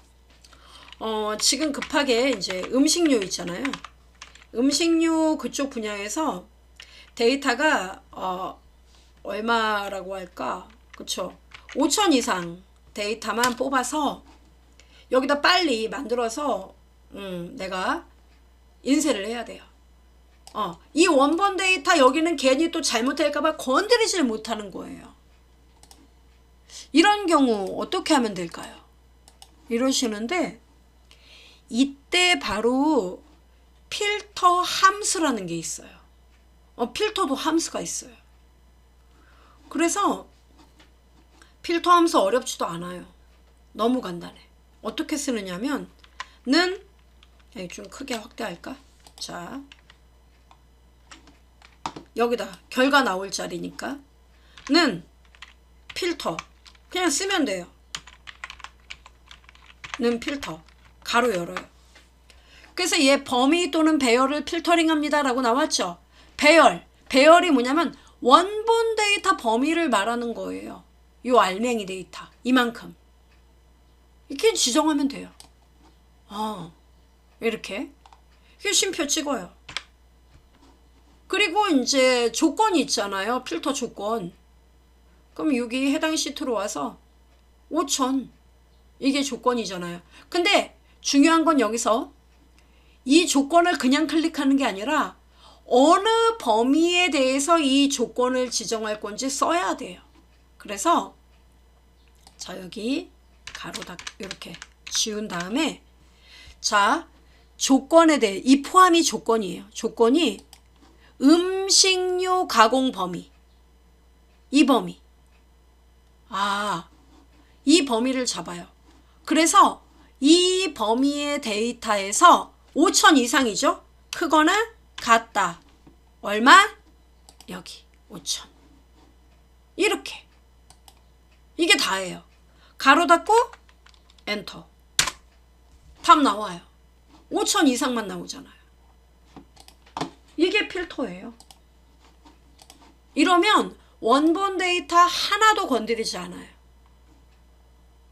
지금 급하게 이제 음식료 있잖아요. 음식료 그쪽 분야에서 데이터가 얼마라고 할까? 그쵸? 5천 이상 데이터만 뽑아서 여기다 빨리 만들어서 내가 인쇄를 해야 돼요. 이 원본 데이터 여기는 괜히 또 잘못될까봐 건드리질 못하는 거예요. 이런 경우 어떻게 하면 될까요? 이러시는데 이때 바로 필터 함수라는 게 있어요. 필터도 함수가 있어요. 그래서 필터 함수 어렵지도 않아요. 너무 간단해. 어떻게 쓰느냐면 는 좀 크게 확대할까? 자, 여기다 결과 나올 자리니까 는 필터 그냥 쓰면 돼요. 는 필터 가로 열어요. 그래서 얘 범위 또는 배열을 필터링합니다 라고 나왔죠. 배열이 뭐냐면 원본 데이터 범위를 말하는 거예요. 요 알맹이 데이터 이만큼 이렇게 지정하면 돼요. 이렇게 쉼표 찍어요. 그리고 이제 조건이 있잖아요. 필터 조건. 그럼 여기 해당 시트로 와서 5,000 이게 조건이잖아요. 근데 중요한 건 여기서 이 조건을 그냥 클릭하는 게 아니라 어느 범위에 대해서 이 조건을 지정할 건지 써야 돼요. 그래서 자 여기 가로 닫 이렇게 지운 다음에 자 조건에 대해 이 포함이 조건이에요. 조건이 음식료 가공 범위 이 범위 이 범위를 잡아요. 그래서 이 범위의 데이터에서 5,000 이상이죠. 크거나 같다. 얼마? 여기 5,000 이렇게 이게 다예요. 가로 닫고 엔터 답 나와요. 5,000 이상만 나오잖아요. 이게 필터예요. 이러면 원본 데이터 하나도 건드리지 않아요.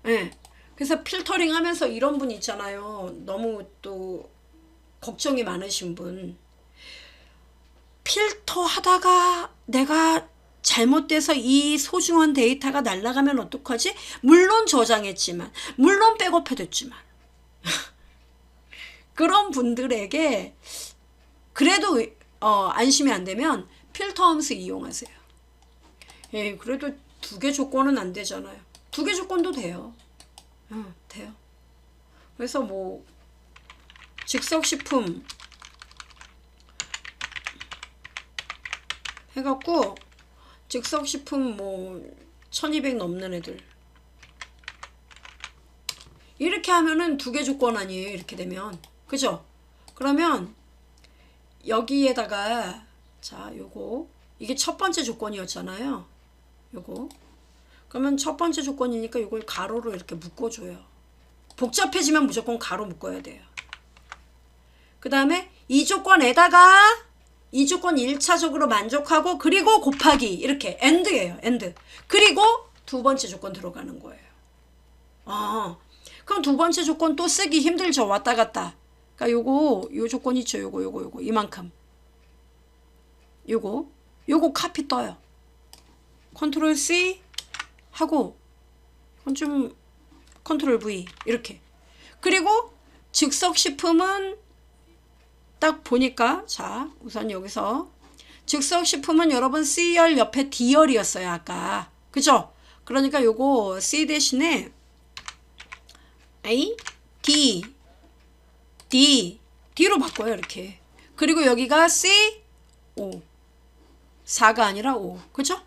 네. 그래서 필터링 하면서 이런 분 있잖아요. 너무 또 걱정이 많으신 분. 필터 하다가 내가 잘못돼서 이 소중한 데이터가 날아가면 어떡하지? 물론 저장했지만, 물론 백업해뒀지만. 그런 분들에게 그래도 안심이 안 되면 필터 함수 이용하세요. 예, 그래도 2개 조건은 안 되잖아요. 2개 조건도 돼요. 돼요. 그래서 뭐 즉석식품 해갖고 즉석식품 뭐 1200 넘는 애들 이렇게 하면은 2개 조건 아니에요. 이렇게 되면 그죠? 그러면 여기에다가 자 요거 이게 첫 번째 조건이었잖아요. 요거 그러면 첫 번째 조건이니까 요걸 가로로 이렇게 묶어줘요. 복잡해지면 무조건 가로 묶어야 돼요. 그 다음에 이 조건에다가 이 조건 1차적으로 만족하고 그리고 곱하기 이렇게 엔드예요. 엔드. 그리고 2번째 조건 들어가는 거예요. 그럼 2번째 조건 또 쓰기 힘들죠. 왔다 갔다. 그러니까 요 조건 있죠. 요거 이만큼. 요거 카피 떠요. 컨트롤 C 하고 이건 좀 컨트롤 V 이렇게. 그리고 즉석식품은 딱 보니까 자 우선 여기서 즉석식품은 여러분 C열 옆에 D열이었어요. 아까. 그죠? 그러니까 요거 C 대신에 A, D로 바꿔요. 이렇게. 그리고 여기가 C, O. 4가 아니라 5. 그죠?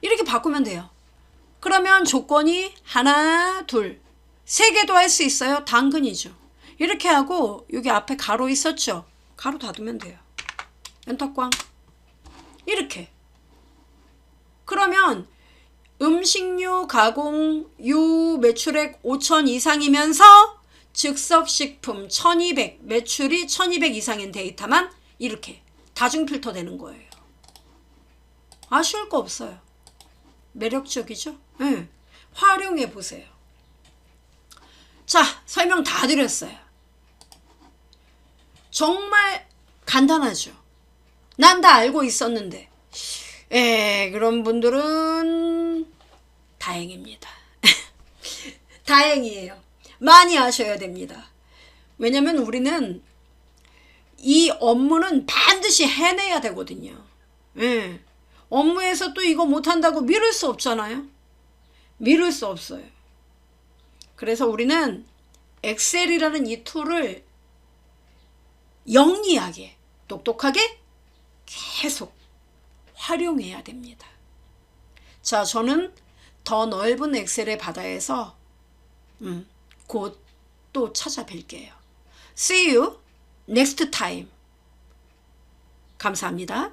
이렇게 바꾸면 돼요. 그러면 조건이 하나, 둘, 3개도 할 수 있어요. 당근이죠. 이렇게 하고 여기 앞에 가로 있었죠. 가로 닫으면 돼요. 엔터 꽝. 이렇게. 그러면 음식료 가공 요 매출액 5,000 이상이면서 즉석식품 1200 매출이 1200 이상인 데이터만 이렇게 다중 필터 되는 거예요. 아쉬울 거 없어요. 매력적이죠? 네. 활용해 보세요. 자, 설명 다 드렸어요. 정말 간단하죠? 난 다 알고 있었는데. 그런 분들은 다행입니다. 다행이에요. 많이 아셔야 됩니다. 왜냐면 우리는 이 업무는 반드시 해내야 되거든요. 업무에서 또 이거 못한다고 미룰 수 없잖아요. 미룰 수 없어요. 그래서 우리는 엑셀이라는 이 툴을 영리하게, 똑똑하게, 계속 활용해야 됩니다. 자, 저는 더 넓은 엑셀의 바다에서 곧 또 찾아뵐게요. See you next time. 감사합니다.